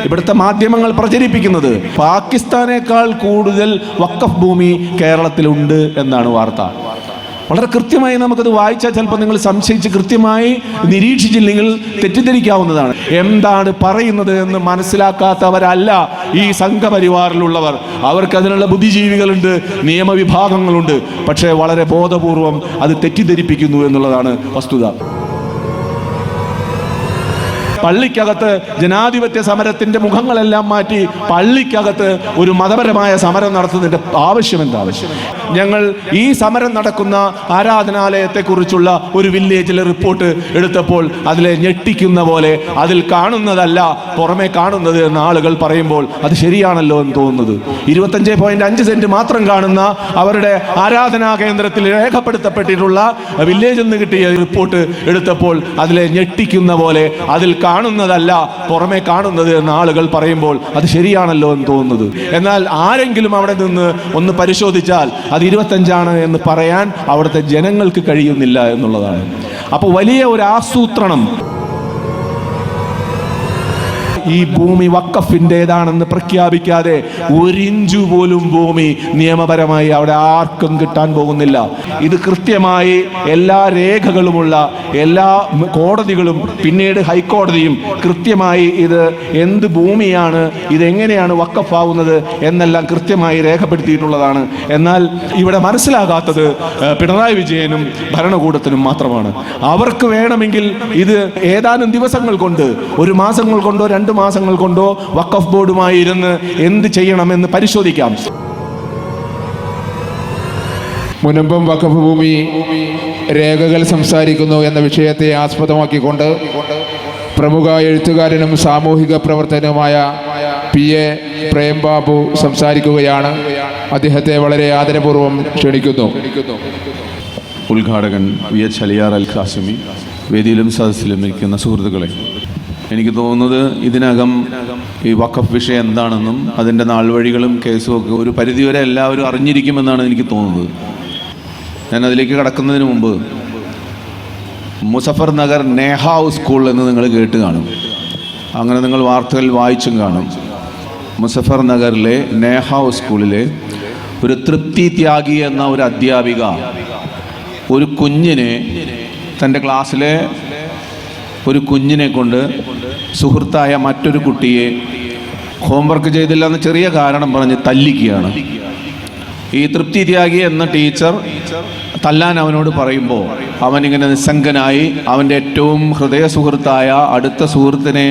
ഇവിടുത്തെ മാധ്യമങ്ങൾ പ്രചരിപ്പിക്കുന്നത് പാകിസ്ഥാനേക്കാൾ കൂടുതൽ വഖഫ് ഭൂമി കേരളത്തിലുണ്ട് എന്നാണ് വാർത്ത. വളരെ കൃത്യമായി നമുക്കത് വായിച്ചാൽ ചിലപ്പോൾ നിങ്ങൾ സംശയിച്ച് കൃത്യമായി നിരീക്ഷിച്ചില്ലെങ്കിൽ തെറ്റിദ്ധരിക്കാവുന്നതാണ്. എന്താണ് പറയുന്നത് എന്ന് മനസ്സിലാക്കാത്തവരല്ല ഈ സംഘപരിവാറിലുള്ളവർ. അവർക്ക് അതിനുള്ള ബുദ്ധിജീവികളുണ്ട്, നിയമവിഭാഗങ്ങളുണ്ട്. പക്ഷേ വളരെ ബോധപൂർവം അത് തെറ്റിദ്ധരിപ്പിക്കുന്നു എന്നുള്ളതാണ് വസ്തുത. പള്ളിക്കകത്ത് ജനാധിപത്യ സമരത്തിന്റെ മുഖങ്ങളെല്ലാം മാറ്റി പള്ളിക്കകത്ത് ഒരു മതപരമായ സമരം നടത്തുന്നതിന്റെ ആവശ്യം എന്താ? ഞങ്ങൾ ഈ സമരം നടക്കുന്ന ആരാധനാലയത്തെക്കുറിച്ചുള്ള ഒരു വില്ലേജിലെ റിപ്പോർട്ട് എടുത്തപ്പോൾ അതിലെ ഞെട്ടിക്കുന്ന പോലെ അതിൽ കാണുന്നതല്ല പുറമെ കാണുന്നത് എന്ന് ആളുകൾ പറയുമ്പോൾ അത് ശരിയാണല്ലോ എന്ന് തോന്നുന്നത്. 25.5 സെന്റ് മാത്രം കാണുന്ന അവരുടെ ആരാധനാ കേന്ദ്രത്തിൽ രേഖപ്പെടുത്തപ്പെട്ടിട്ടുള്ള വില്ലേജിൽ നിന്ന് കിട്ടിയ റിപ്പോർട്ട് എടുത്തപ്പോൾ അതിലെ ഞെട്ടിക്കുന്ന പോലെ അതിൽ കാണുന്നതല്ല പുറമെ കാണുന്നത് എന്ന് ആളുകൾ പറയുമ്പോൾ അത് ശരിയാണല്ലോ എന്ന് തോന്നുന്നത്. എന്നാൽ ആരെങ്കിലും അവിടെ നിന്ന് ഒന്ന് പരിശോധിച്ചാൽ അത് 25 എന്ന് പറയാൻ അവിടുത്തെ ജനങ്ങൾക്ക് കഴിയുന്നില്ല എന്നുള്ളതാണ്. അപ്പോൾ വലിയ ഒരു ആസൂത്രണം. ഈ ഭൂമി വഖഫിൻ്റെതാണെന്ന് പ്രഖ്യാപിക്കാതെ 1 ഇഞ്ച് പോലും ഭൂമി നിയമപരമായി അവിടെ ആർക്കും കിട്ടാൻ പോകുന്നില്ല. ഇത് കൃത്യമായി എല്ലാ രേഖകളുമുള്ള എല്ലാ കോടതികളും പിന്നീട് ഹൈക്കോടതിയും കൃത്യമായി ഇത് എന്ത് ഭൂമിയാണ്, ഇതെങ്ങനെയാണ് വഖഫാവുന്നത് എന്നെല്ലാം കൃത്യമായി രേഖപ്പെടുത്തിയിട്ടുള്ളതാണ്. എന്നാൽ ഇവിടെ മനസ്സിലാകാത്തത് പിണറായി വിജയനും ഭരണകൂടത്തിനും മാത്രമാണ്. അവർക്ക് വേണമെങ്കിൽ ഇത് ഏതാനും ദിവസങ്ങൾ കൊണ്ട്, 1 മാസങ്ങൾ കൊണ്ടോ 2 മാസങ്ങൾ കൊണ്ടോ വഖഫ് ബോർഡുമായി ഇരുന്ന് എന്ത് ചെയ്യണമെന്ന് പരിശോധിക്കാം. മുൻപും വഖഫ് ഭൂമി രേഖകൾ സംസാരിക്കുന്നു എന്ന വിഷയത്തെ ആസ്പദമാക്കിക്കൊണ്ട് പ്രമുഖ എഴുത്തുകാരനും സാമൂഹിക പ്രവർത്തകനുമായ PA പ്രേംബാബു സംസാരിക്കുകയാണ്. അദ്ദേഹത്തെ വളരെ ആദരപൂർവ്വം ക്ഷണിക്കുന്നു. ഉദ്ഘാടകൻ VH അലിയാർ അൽ ഖാസിമി, വേദിയിലും സദസ്സിലും ഇരിക്കുന്ന സുഹൃത്തുക്കളെ, എനിക്ക് തോന്നുന്നത് ഇതിനകം ഈ വഖഫ് വിഷയം എന്താണെന്നും അതിൻ്റെ നാൾവഴികളും കേസും ഒക്കെ ഒരു പരിധിവരെ എല്ലാവരും അറിഞ്ഞിരിക്കുമെന്നാണ് എനിക്ക് തോന്നുന്നത്. ഞാൻ അതിലേക്ക് കടക്കുന്നതിന് മുമ്പ് മുസഫർ നഗർ നേഹാവ് സ്കൂൾ എന്ന് നിങ്ങൾ കേട്ട് കാണും, അങ്ങനെ നിങ്ങൾ വാർത്തകൾ വായിച്ചും കാണും. മുസഫർ നഗറിലെ നേഹാവ് സ്കൂളിലെ ഒരു തൃപ്തി ത്യാഗി എന്ന ഒരു അധ്യാപിക ഒരു കുഞ്ഞിനെ, തൻ്റെ ക്ലാസ്സിലെ ഒരു കുഞ്ഞിനെ കൊണ്ട് സുഹൃത്തായ മറ്റൊരു കുട്ടിയെ ഹോംവർക്ക് ചെയ്തില്ല എന്ന ചെറിയ കാരണം പറഞ്ഞ് തല്ലിക്കുകയാണ്. ഈ തൃപ്തി ത്യാഗി എന്ന ടീച്ചർ തല്ലാൻ അവനോട് പറയുമ്പോൾ അവനിങ്ങനെ നിസ്സംഗനായി അവൻ്റെ ഏറ്റവും ഹൃദയ സുഹൃത്തായ അടുത്ത സുഹൃത്തിനെ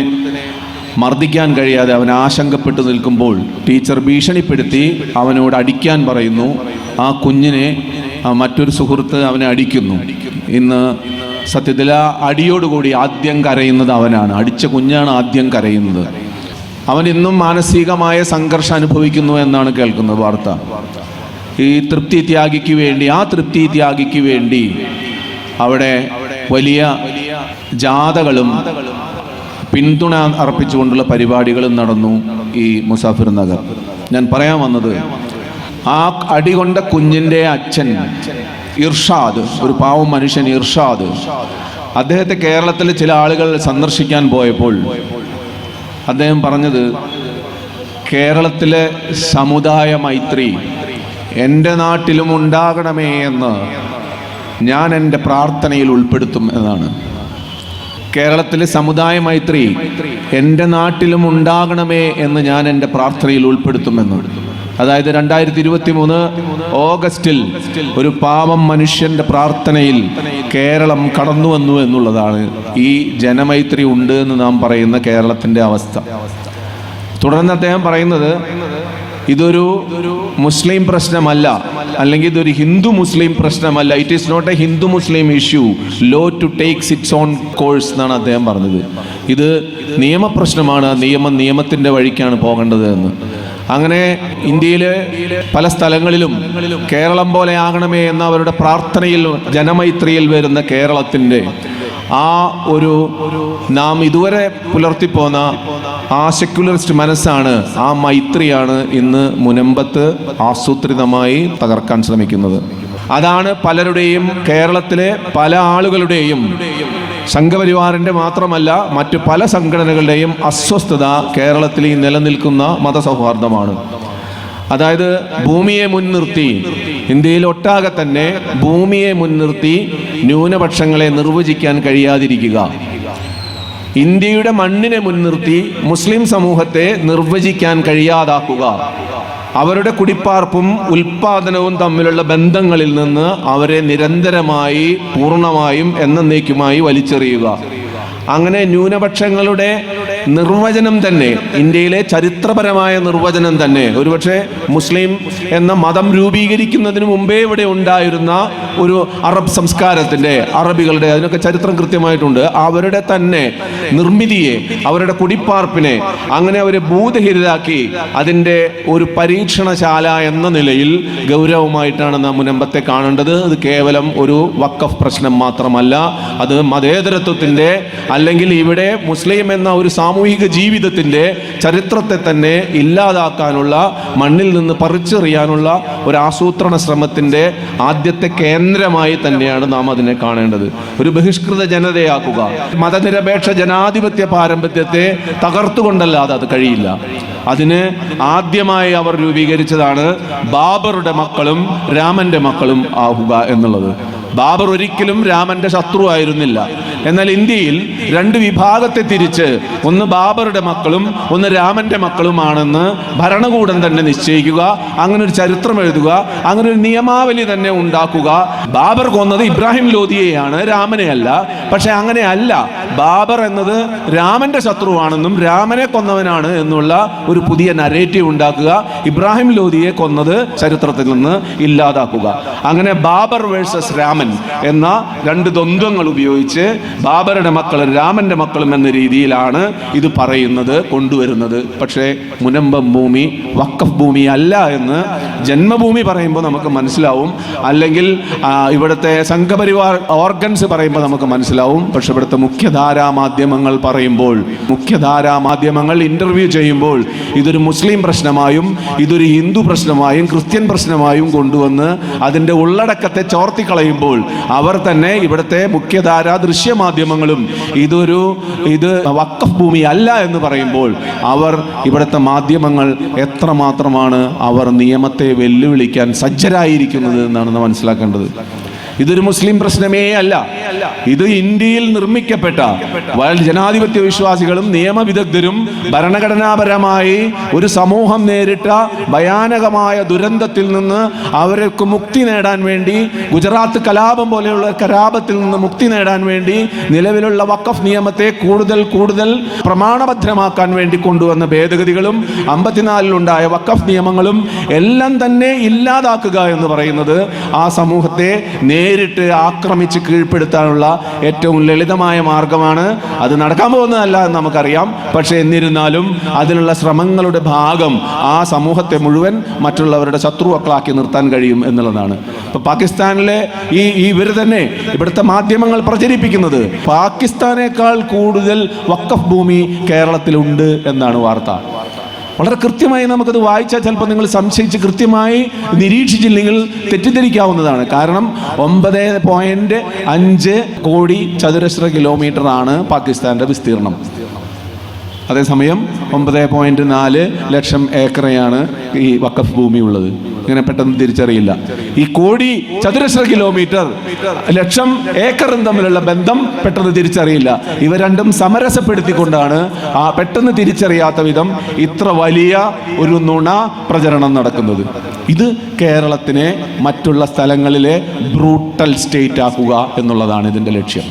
മർദ്ദിക്കാൻ കഴിയാതെ അവൻ ആശങ്കപ്പെട്ടു നിൽക്കുമ്പോൾ ടീച്ചർ ഭീഷണിപ്പെടുത്തി അവനോട് അടിക്കാൻ പറയുന്നു. ആ കുഞ്ഞിനെ മറ്റൊരു സുഹൃത്ത് അവനെ അടിക്കുന്നു. ഇന്ന് സത്യത്തിൽ ആ അടിയോടുകൂടി ആദ്യം കരയുന്നത് അവനാണ്. അടിച്ച കുഞ്ഞാണ് ആദ്യം കരയുന്നത്. അവൻ ഇന്നും മാനസികമായ സംഘർഷം അനുഭവിക്കുന്നു എന്നാണ് കേൾക്കുന്നത് വാർത്ത. ഈ തൃപ്തി ത്യാഗിക്ക് വേണ്ടി, ആ തൃപ്തി ത്യാഗിക്ക് വേണ്ടി അവിടെ വലിയ ജാഥകളും പിന്തുണ അർപ്പിച്ചുകൊണ്ടുള്ള പരിപാടികളും നടന്നു ഈ മുസാഫിർ നഗർ. ഞാൻ പറയാൻ വന്നത്, ആ അടികൊണ്ട കുഞ്ഞിൻ്റെ അച്ഛൻ ഇർഷാദ്, ഒരു പാവം മനുഷ്യൻ ഇർഷാദ്, അദ്ദേഹത്തെ കേരളത്തിൽ ചില ആളുകൾ സന്ദർശിക്കാൻ പോയപ്പോൾ അദ്ദേഹം പറഞ്ഞത്, കേരളത്തിലെ സമുദായ മൈത്രി എൻ്റെ നാട്ടിലും ഉണ്ടാകണമേ എന്ന് ഞാൻ എൻ്റെ പ്രാർത്ഥനയിൽ ഉൾപ്പെടുത്തും എന്നാണ്. കേരളത്തിലെ സമുദായ മൈത്രി എൻ്റെ നാട്ടിലും ഉണ്ടാകണമേ എന്ന് ഞാൻ എൻ്റെ പ്രാർത്ഥനയിൽ ഉൾപ്പെടുത്തുമെന്ന്. അതായത് 2023 ഓഗസ്റ്റിൽ ഒരു പാവം മനുഷ്യൻ്റെ പ്രാർത്ഥനയിൽ കേരളം കടന്നു വന്നു എന്നുള്ളതാണ് ഈ ജനമൈത്രി ഉണ്ട് എന്ന് നാം പറയുന്ന കേരളത്തിൻ്റെ അവസ്ഥ. തുടർന്ന് അദ്ദേഹം പറയുന്നത്, ഇതൊരു മുസ്ലിം പ്രശ്നമല്ല, അല്ലെങ്കിൽ ഇതൊരു ഹിന്ദു മുസ്ലിം പ്രശ്നമല്ല. It is not a Hindu Muslim issue, law to takes its own course എന്നാണ് അദ്ദേഹം പറഞ്ഞത്. ഇത് നിയമപ്രശ്നമാണ്, നിയമത്തിൻ്റെ വഴിക്കാണ് പോകേണ്ടത് എന്ന്. അങ്ങനെ ഇന്ത്യയിലെ പല സ്ഥലങ്ങളിലും കേരളം പോലെ ആകണമേ എന്ന അവരുടെ പ്രാർത്ഥനയിൽ, ജനമൈത്രിയിൽ വരുന്ന കേരളത്തിൻ്റെ ആ ഒരു നാം ഇതുവരെ പുലർത്തിപ്പോന്ന ആ സെക്യുലറിസ്റ്റ് മനസ്സാണ്, ആ മൈത്രിയാണ് ഇന്ന് മുനമ്പത്ത് ആസൂത്രിതമായി തകർക്കാൻ ശ്രമിക്കുന്നത്. അതാണ് പലരുടെയും, കേരളത്തിലെ പല ആളുകളുടെയും സംഘപരിവാറിൻ്റെ മാത്രമല്ല മറ്റു പല സംഘടനകളുടെയും അസ്വസ്ഥത കേരളത്തിൽ ഈ നിലനിൽക്കുന്ന മതസൗഹാർദ്ദമാണ്. അതായത് ഭൂമിയെ മുൻനിർത്തി, ഇന്ത്യയിൽ ഒട്ടാകെ തന്നെ ഭൂമിയെ മുൻനിർത്തി ന്യൂനപക്ഷങ്ങളെ നിർവചിക്കാൻ കഴിയാതിരിക്കുക, ഇന്ത്യയുടെ മണ്ണിനെ മുൻനിർത്തി മുസ്ലിം സമൂഹത്തെ നിർവചിക്കാൻ കഴിയാതാക്കുക, അവരുടെ കുടിപ്പാർപ്പും ഉൽപാദനവും തമ്മിലുള്ള ബന്ധങ്ങളിൽ നിന്ന് അവരെ നിരന്തരമായി പൂർണ്ണമായും എന്നേക്കുമായി വലിച്ചെറിയുക. അങ്ങനെ ന്യൂനപക്ഷങ്ങളുടെ നിർവചനം തന്നെ, ഇന്ത്യയിലെ ചരിത്രപരമായ നിർവചനം തന്നെ, ഒരുപക്ഷെ മുസ്ലിം എന്ന മതം രൂപീകരിക്കുന്നതിന് മുമ്പേ ഇവിടെ ഉണ്ടായിരുന്ന ഒരു അറബ് സംസ്കാരത്തിൻ്റെ, അറബികളുടെ, അതിനൊക്കെ ചരിത്രം കൃത്യമായിട്ടുണ്ട്, അവരുടെ തന്നെ നിർമ്മിതിയെ, അവരുടെ കുടിപ്പാർപ്പിനെ അങ്ങനെ അവരെ ഭൂതഹിതരാക്കി അതിൻ്റെ ഒരു പരീക്ഷണശാല എന്ന നിലയിൽ ഗൗരവമായിട്ടാണ് നാം മുനമ്പത്തെ കാണേണ്ടത്. അത് കേവലം ഒരു വഖഫ് പ്രശ്നം മാത്രമല്ല, അത് മതേതരത്വത്തിൻ്റെ, അല്ലെങ്കിൽ ഇവിടെ മുസ്ലിം എന്ന ഒരു സാമൂഹിക ജീവിതത്തിൻ്റെ ചരിത്രത്തെ തന്നെ ഇല്ലാതാക്കാനുള്ള, മണ്ണിൽ നിന്ന് പറിച്ചെറിയാനുള്ള ഒരു ആസൂത്രണ ശ്രമത്തിൻ്റെ ആദ്യത്തെ കേന്ദ്രമായി തന്നെയാണ് നാം അതിനെ കാണേണ്ടത്. ഒരു ബഹിഷ്കൃത ജനതയാക്കുക, മതനിരപേക്ഷ ജനാധിപത്യ പാരമ്പര്യത്തെ തകർത്തുകൊണ്ടല്ലാതെ അത് കഴിയില്ല. അതിന് ആദ്യമായി അവർ രൂപീകരിച്ചതാണ് ബാബറുടെ മക്കളും രാമൻ്റെ മക്കളും ആവുക എന്നുള്ളത്. ബാബർ ഒരിക്കലും രാമൻ്റെ ശത്രുവായിരുന്നില്ല. എന്നാൽ ഇന്ത്യയിൽ രണ്ട് വിഭാഗത്തെ തിരിച്ച്, ഒന്ന് ബാബറുടെ മക്കളും ഒന്ന് രാമൻ്റെ മക്കളുമാണെന്ന് ഭരണകൂടം തന്നെ നിശ്ചയിക്കുക, അങ്ങനെ ഒരു ചരിത്രം എഴുതുക, അങ്ങനെ ഒരു നിയമാവലി തന്നെ ഉണ്ടാക്കുക. ബാബർ കൊന്നത് ഇബ്രാഹിം ലോധിയെയാണ്, രാമനെയല്ല. പക്ഷെ അങ്ങനെയല്ല, ബാബർ എന്നത് രാമൻ്റെ ശത്രുവാണെന്നും രാമനെ കൊന്നവനാണ് എന്നുള്ള ഒരു പുതിയ നരേറ്റീവ് ഉണ്ടാക്കുക, ഇബ്രാഹിം ലോധിയെ കൊന്നത് ചരിത്രത്തിൽ നിന്ന് ഇല്ലാതാക്കുക. അങ്ങനെ ബാബർ വേഴ്സസ് രാമൻ എന്ന രണ്ട് ദ്വന്ദ്വങ്ങൾ ഉപയോഗിച്ച് ബാബറുടെ മക്കളും രാമൻ്റെ മക്കളും എന്ന രീതിയിലാണ് ഇത് പറയുന്നത്, കൊണ്ടുവരുന്നത്. പക്ഷേ മുനമ്പം ഭൂമി വഖഫ് ഭൂമി അല്ല എന്ന് ജന്മഭൂമി പറയുമ്പോൾ നമുക്ക് മനസ്സിലാവും, അല്ലെങ്കിൽ ഇവിടുത്തെ സംഘപരിവാർ ഓർഗൻസ് പറയുമ്പോൾ നമുക്ക് മനസ്സിലാവും. പക്ഷെ ഇവിടുത്തെ മുഖ്യധാരാ മാധ്യമങ്ങൾ പറയുമ്പോൾ, മുഖ്യധാരാ മാധ്യമങ്ങൾ ഇൻ്റർവ്യൂ ചെയ്യുമ്പോൾ ഇതൊരു മുസ്ലിം പ്രശ്നമായും ഇതൊരു ഹിന്ദു പ്രശ്നമായും ക്രിസ്ത്യൻ പ്രശ്നമായും കൊണ്ടുവന്ന് അതിൻ്റെ ഉള്ളടക്കത്തെ ചോർത്തിക്കളയുമ്പോൾ അവർ തന്നെ, ഇവിടുത്തെ മുഖ്യധാരാ ദൃശ്യമാധ്യമങ്ങളും ഇത് വഖഫ് ഭൂമി അല്ല എന്ന് പറയുമ്പോൾ അവർ, ഇവിടുത്തെ മാധ്യമങ്ങൾ എത്രമാത്രമാണ് അവർ നിയമത്തെ വെല്ലുവിളിക്കാൻ സജ്ജരായിരിക്കുന്നത് എന്നാണ് മനസ്സിലാക്കേണ്ടത്. ഇതൊരു മുസ്ലിം പ്രശ്നമേ അല്ല, ഇത് ഇന്ത്യയിൽ നിർമ്മിക്കപ്പെട്ട ജനാധിപത്യ വിശ്വാസികളും നിയമവിദഗ്ധരും ഭരണഘടനാപരമായി ഒരു സമൂഹം നേരിട്ട ഭയാനകമായ ദുരന്തത്തിൽ നിന്ന് അവർക്ക് മുക്തി നേടാൻ വേണ്ടി, ഗുജറാത്ത് കലാപം പോലെയുള്ള കലാപത്തിൽ നിന്ന് മുക്തി നേടാൻ വേണ്ടി നിലവിലുള്ള വഖഫ് നിയമത്തെ കൂടുതൽ പ്രമാണബദ്ധമാക്കാൻ വേണ്ടി കൊണ്ടുവന്ന ഭേദഗതികളും 54-ലുണ്ടായ വഖഫ് നിയമങ്ങളും എല്ലാം തന്നെ ഇല്ലാതാക്കുക എന്ന് പറയുന്നത് ആ സമൂഹത്തെ നേരിട്ട് ആക്രമിച്ച് കീഴ്പ്പെടുത്താനുള്ള ഏറ്റവും ലളിതമായ മാർഗമാണ്. അത് നടക്കാൻ പോകുന്നതല്ല എന്ന് നമുക്കറിയാം. പക്ഷേ എന്നിരുന്നാലും അതിനുള്ള ശ്രമങ്ങളുടെ ഭാഗം ആ സമൂഹത്തെ മുഴുവൻ മറ്റുള്ളവരുടെ ശത്രുക്കളാക്കി നിർത്താൻ കഴിയും എന്നുള്ളതാണ്. ഇപ്പൊ പാകിസ്ഥാനിലെ ഇവർ തന്നെ, ഇവിടുത്തെ മാധ്യമങ്ങൾ പ്രചരിപ്പിക്കുന്നത് പാകിസ്ഥാനേക്കാൾ കൂടുതൽ വഖഫ് ഭൂമി കേരളത്തിലുണ്ട് എന്നാണ് വാർത്ത. വളരെ കൃത്യമായി നമുക്കത് വായിച്ചാൽ ചിലപ്പോൾ നിങ്ങൾ സംശയിച്ച് കൃത്യമായി നിരീക്ഷിച്ചില്ലെങ്കിൽ തെറ്റിദ്ധരിക്കാവുന്നതാണ്. കാരണം 9.5 കോടി ചതുരശ്ര കിലോമീറ്റർ ആണ് പാകിസ്ഥാൻ്റെ വിസ്തീർണം. അതേസമയം 9.4 ലക്ഷം ഏക്കറയാണ് ഈ വഖഫ് ഭൂമി ഉള്ളത്. ഇങ്ങനെ പെട്ടെന്ന് തിരിച്ചറിയില്ല. ഈ കോടി ചതുരശ്ര കിലോമീറ്റർ ലക്ഷം ഏക്കറും തമ്മിലുള്ള ബന്ധം പെട്ടെന്ന് തിരിച്ചറിയില്ല. ഇവ രണ്ടും സമരസപ്പെടുത്തിക്കൊണ്ടാണ് പെട്ടെന്ന് തിരിച്ചറിയാത്ത വിധം ഇത്ര വലിയ ഒരു നുണ പ്രചരണം നടക്കുന്നത്. ഇത് കേരളത്തിനെ മറ്റുള്ള സ്ഥലങ്ങളിലെ ബ്രൂട്ടൽ സ്റ്റേറ്റ് ആക്കുക എന്നുള്ളതാണ് ഇതിൻ്റെ ലക്ഷ്യം.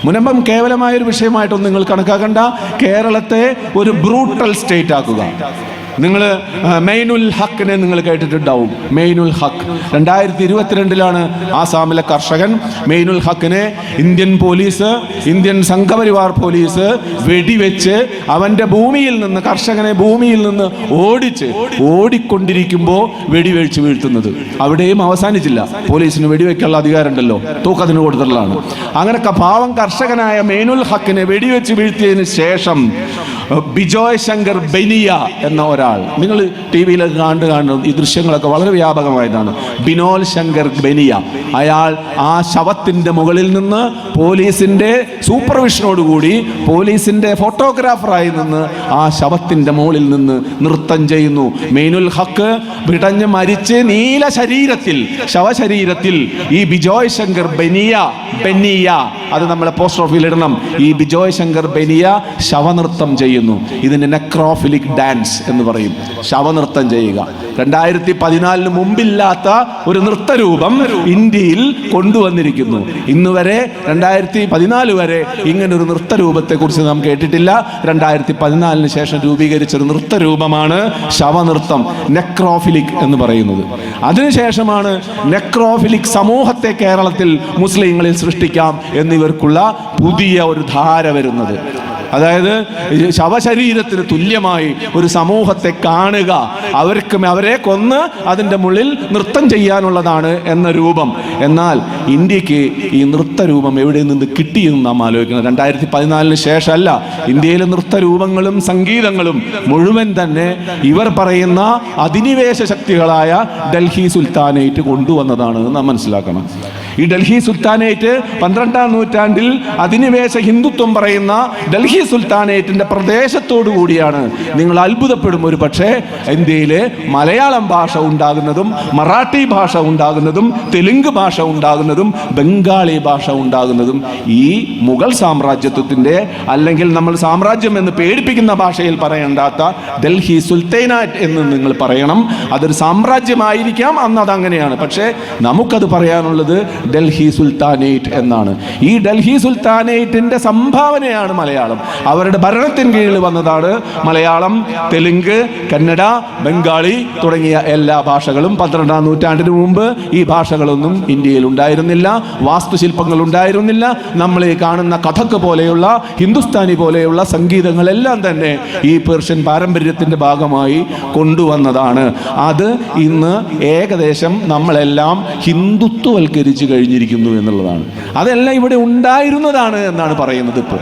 മുനമ്പം കേവലമായൊരു വിഷയമായിട്ടൊന്നും നിങ്ങൾ കണക്കാക്കണ്ട. കേരളത്തെ ഒരു ബ്രൂട്ടൽ സ്റ്റേറ്റ് ആക്കുക. നിങ്ങൾ മെയിനുൽ ഹക്കിനെ നിങ്ങൾ കേട്ടിട്ടുണ്ടാവും. മെയിനുൽ ഹക്ക് 2022 ആസാമിലെ കർഷകൻ മെയിനുൽ ഹക്കിനെ Indian police, Indian Sangh Parivar police വെടിവെച്ച് അവൻ്റെ ഭൂമിയിൽ നിന്ന്, കർഷകനെ ഭൂമിയിൽ നിന്ന് ഓടിക്കൊണ്ടിരിക്കുമ്പോൾ വെടിവെച്ച് വീഴ്ത്തുന്നത്. അവിടെയും അവസാനിച്ചില്ല. പോലീസിന് വെടിവെക്കാനുള്ള അധികാരമുണ്ടല്ലോ, തൂക്കത്തിന് കൊടുത്തിട്ടുള്ളതാണ്. അങ്ങനെ പാവം കർഷകനായ മെയിനുൽ ഹക്കിനെ വെടിവെച്ച് വീഴ്ത്തിയതിന് ശേഷം ബിജോയ് ശങ്കർ ബനിയ എന്ന ഒരാൾ, നിങ്ങൾ ടി വിയിലൊക്കെ കാണുന്ന ഈ ദൃശ്യങ്ങളൊക്കെ വളരെ വ്യാപകമായതാണ്. ബിനോൽ ശങ്കർ ബനിയ, അയാൾ ആ ശവത്തിൻ്റെ മുകളിൽ നിന്ന് പോലീസിൻ്റെ സൂപ്പർവിഷനോടുകൂടി പോലീസിൻ്റെ ഫോട്ടോഗ്രാഫറായി നിന്ന് ആ ശവത്തിൻ്റെ മുകളിൽ നിന്ന് നൃത്തം ചെയ്യുന്നു. മെയിനുൽ ഹക്ക് പിടഞ്ഞ് മരിച്ച് നീല ശരീരത്തിൽ, ശവശരീരത്തിൽ ഈ ബിജോയ് ശങ്കർ ബനിയ, അത് നമ്മളെ പോസ്റ്റ് ഓഫീസിൽ ഇടണം. ഈ ബിജോയ് ശങ്കർ ബനിയ ശവനൃത്തം ചെയ്യുന്നു. ഇതിന് നെക്രോഫിലിക് ഡാൻസ് എന്ന് പറയും, ശവനൃത്തം ചെയ്യുക. 2014 മുമ്പില്ലാത്ത ഒരു നൃത്തരൂപം ഇന്ത്യയിൽ കൊണ്ടുവന്നിരിക്കുന്നു. ഇന്ന് വരെ 2014 വരെ ഇങ്ങനൊരു നൃത്തരൂപത്തെ കുറിച്ച് നാം കേട്ടിട്ടില്ല. 2014 ശേഷം രൂപീകരിച്ചൊരു നൃത്തരൂപമാണ് ശവനൃത്തം, നെക്രോഫിലിക് എന്ന് പറയുന്നത്. അതിനുശേഷമാണ് നെക്രോഫിലിക് സമൂഹത്തെ കേരളത്തിൽ മുസ്ലിങ്ങളിൽ സൃഷ്ടിക്കാം എന്നിവർക്കുള്ള പുതിയ ഒരു ധാര വരുന്നത്. അതായത് ശവശരീരത്തിന് തുല്യമായി ഒരു സമൂഹത്തെ കാണുക, അവരെ കൊന്ന് അതിൻ്റെ മുകളിൽ നൃത്തം ചെയ്യാനുള്ളതാണ് എന്ന രൂപം. എന്നാൽ ഇന്ത്യക്ക് ഈ നൃത്തരൂപം എവിടെ നിന്ന് കിട്ടിയെന്ന് നാം ആലോചിക്കണം. 2014 ശേഷമല്ല, ഇന്ത്യയിലെ നൃത്തരൂപങ്ങളും സംഗീതങ്ങളും മുഴുവൻ തന്നെ ഇവർ പറയുന്ന അധിനിവേശ ശക്തികളായ ഡൽഹി സുൽത്താനേറ്റ് കൊണ്ടുവന്നതാണ് നാം മനസ്സിലാക്കണം. ഈ ഡൽഹി സുൽത്താനേറ്റ് 12ാം നൂറ്റാണ്ടിൽ അധിനിവേശ ഹിന്ദുത്വം പറയുന്ന ഡൽഹി സുൽത്താനേറ്റിന്റെ പ്രദേശത്തോടു കൂടിയാണ്. നിങ്ങൾ അത്ഭുതപ്പെടും ഒരു പക്ഷേ, ഇന്ത്യയിലെ മലയാളം ഭാഷ ഉണ്ടാകുന്നതും മറാഠി ഭാഷ ഉണ്ടാകുന്നതും തെലുങ്ക് ഭാഷ ഉണ്ടാകുന്നതും ബംഗാളി ഭാഷ ഉണ്ടാകുന്നതും ഈ മുഗൾ സാമ്രാജ്യത്വത്തിൻ്റെ, അല്ലെങ്കിൽ നമ്മൾ സാമ്രാജ്യം എന്ന് പേടിപ്പിക്കുന്ന ഭാഷയിൽ പറയേണ്ടാത്ത ഡൽഹി സുൽത്താനേറ്റ് എന്ന് നിങ്ങൾ പറയണം. അതൊരു സാമ്രാജ്യമായിരിക്കാം, അന്ന് അതങ്ങനെയാണ്. പക്ഷേ നമുക്കത് പറയാനുള്ളത് ഡൽഹി സുൽത്താനേറ്റ് എന്നാണ്. ഈ ഡൽഹി സുൽത്താനേറ്റിന്റെ സംഭാവനയാണ് മലയാളം. അവരുടെ ഭരണത്തിന് കീഴിൽ വന്നതാണ് മലയാളം, തെലുങ്ക്, കന്നഡ, ബംഗാളി തുടങ്ങിയ എല്ലാ ഭാഷകളും. 12ാം നൂറ്റാണ്ടിന് മുമ്പ് ഈ ഭാഷകളൊന്നും ഇന്ത്യയിൽ ഉണ്ടായിരുന്നില്ല, വാസ്തുശില്പങ്ങൾ ഉണ്ടായിരുന്നില്ല. നമ്മൾ ഈ കാണുന്ന കഥക് പോലെയുള്ള, ഹിന്ദുസ്ഥാനി പോലെയുള്ള സംഗീതങ്ങളെല്ലാം തന്നെ ഈ പേർഷ്യൻ പാരമ്പര്യത്തിന്റെ ഭാഗമായി കൊണ്ടുവന്നതാണ്. അത് ഇന്ന് ഏകദേശം നമ്മളെല്ലാം ഹിന്ദുത്വവൽക്കരിച്ച് കഴിഞ്ഞിരിക്കുന്നു എന്നുള്ളതാണ്. അതെല്ലാം ഇവിടെ ഉണ്ടായിരുന്നതാണ് എന്നാണ് പറയുന്നത്. ഇപ്പോൾ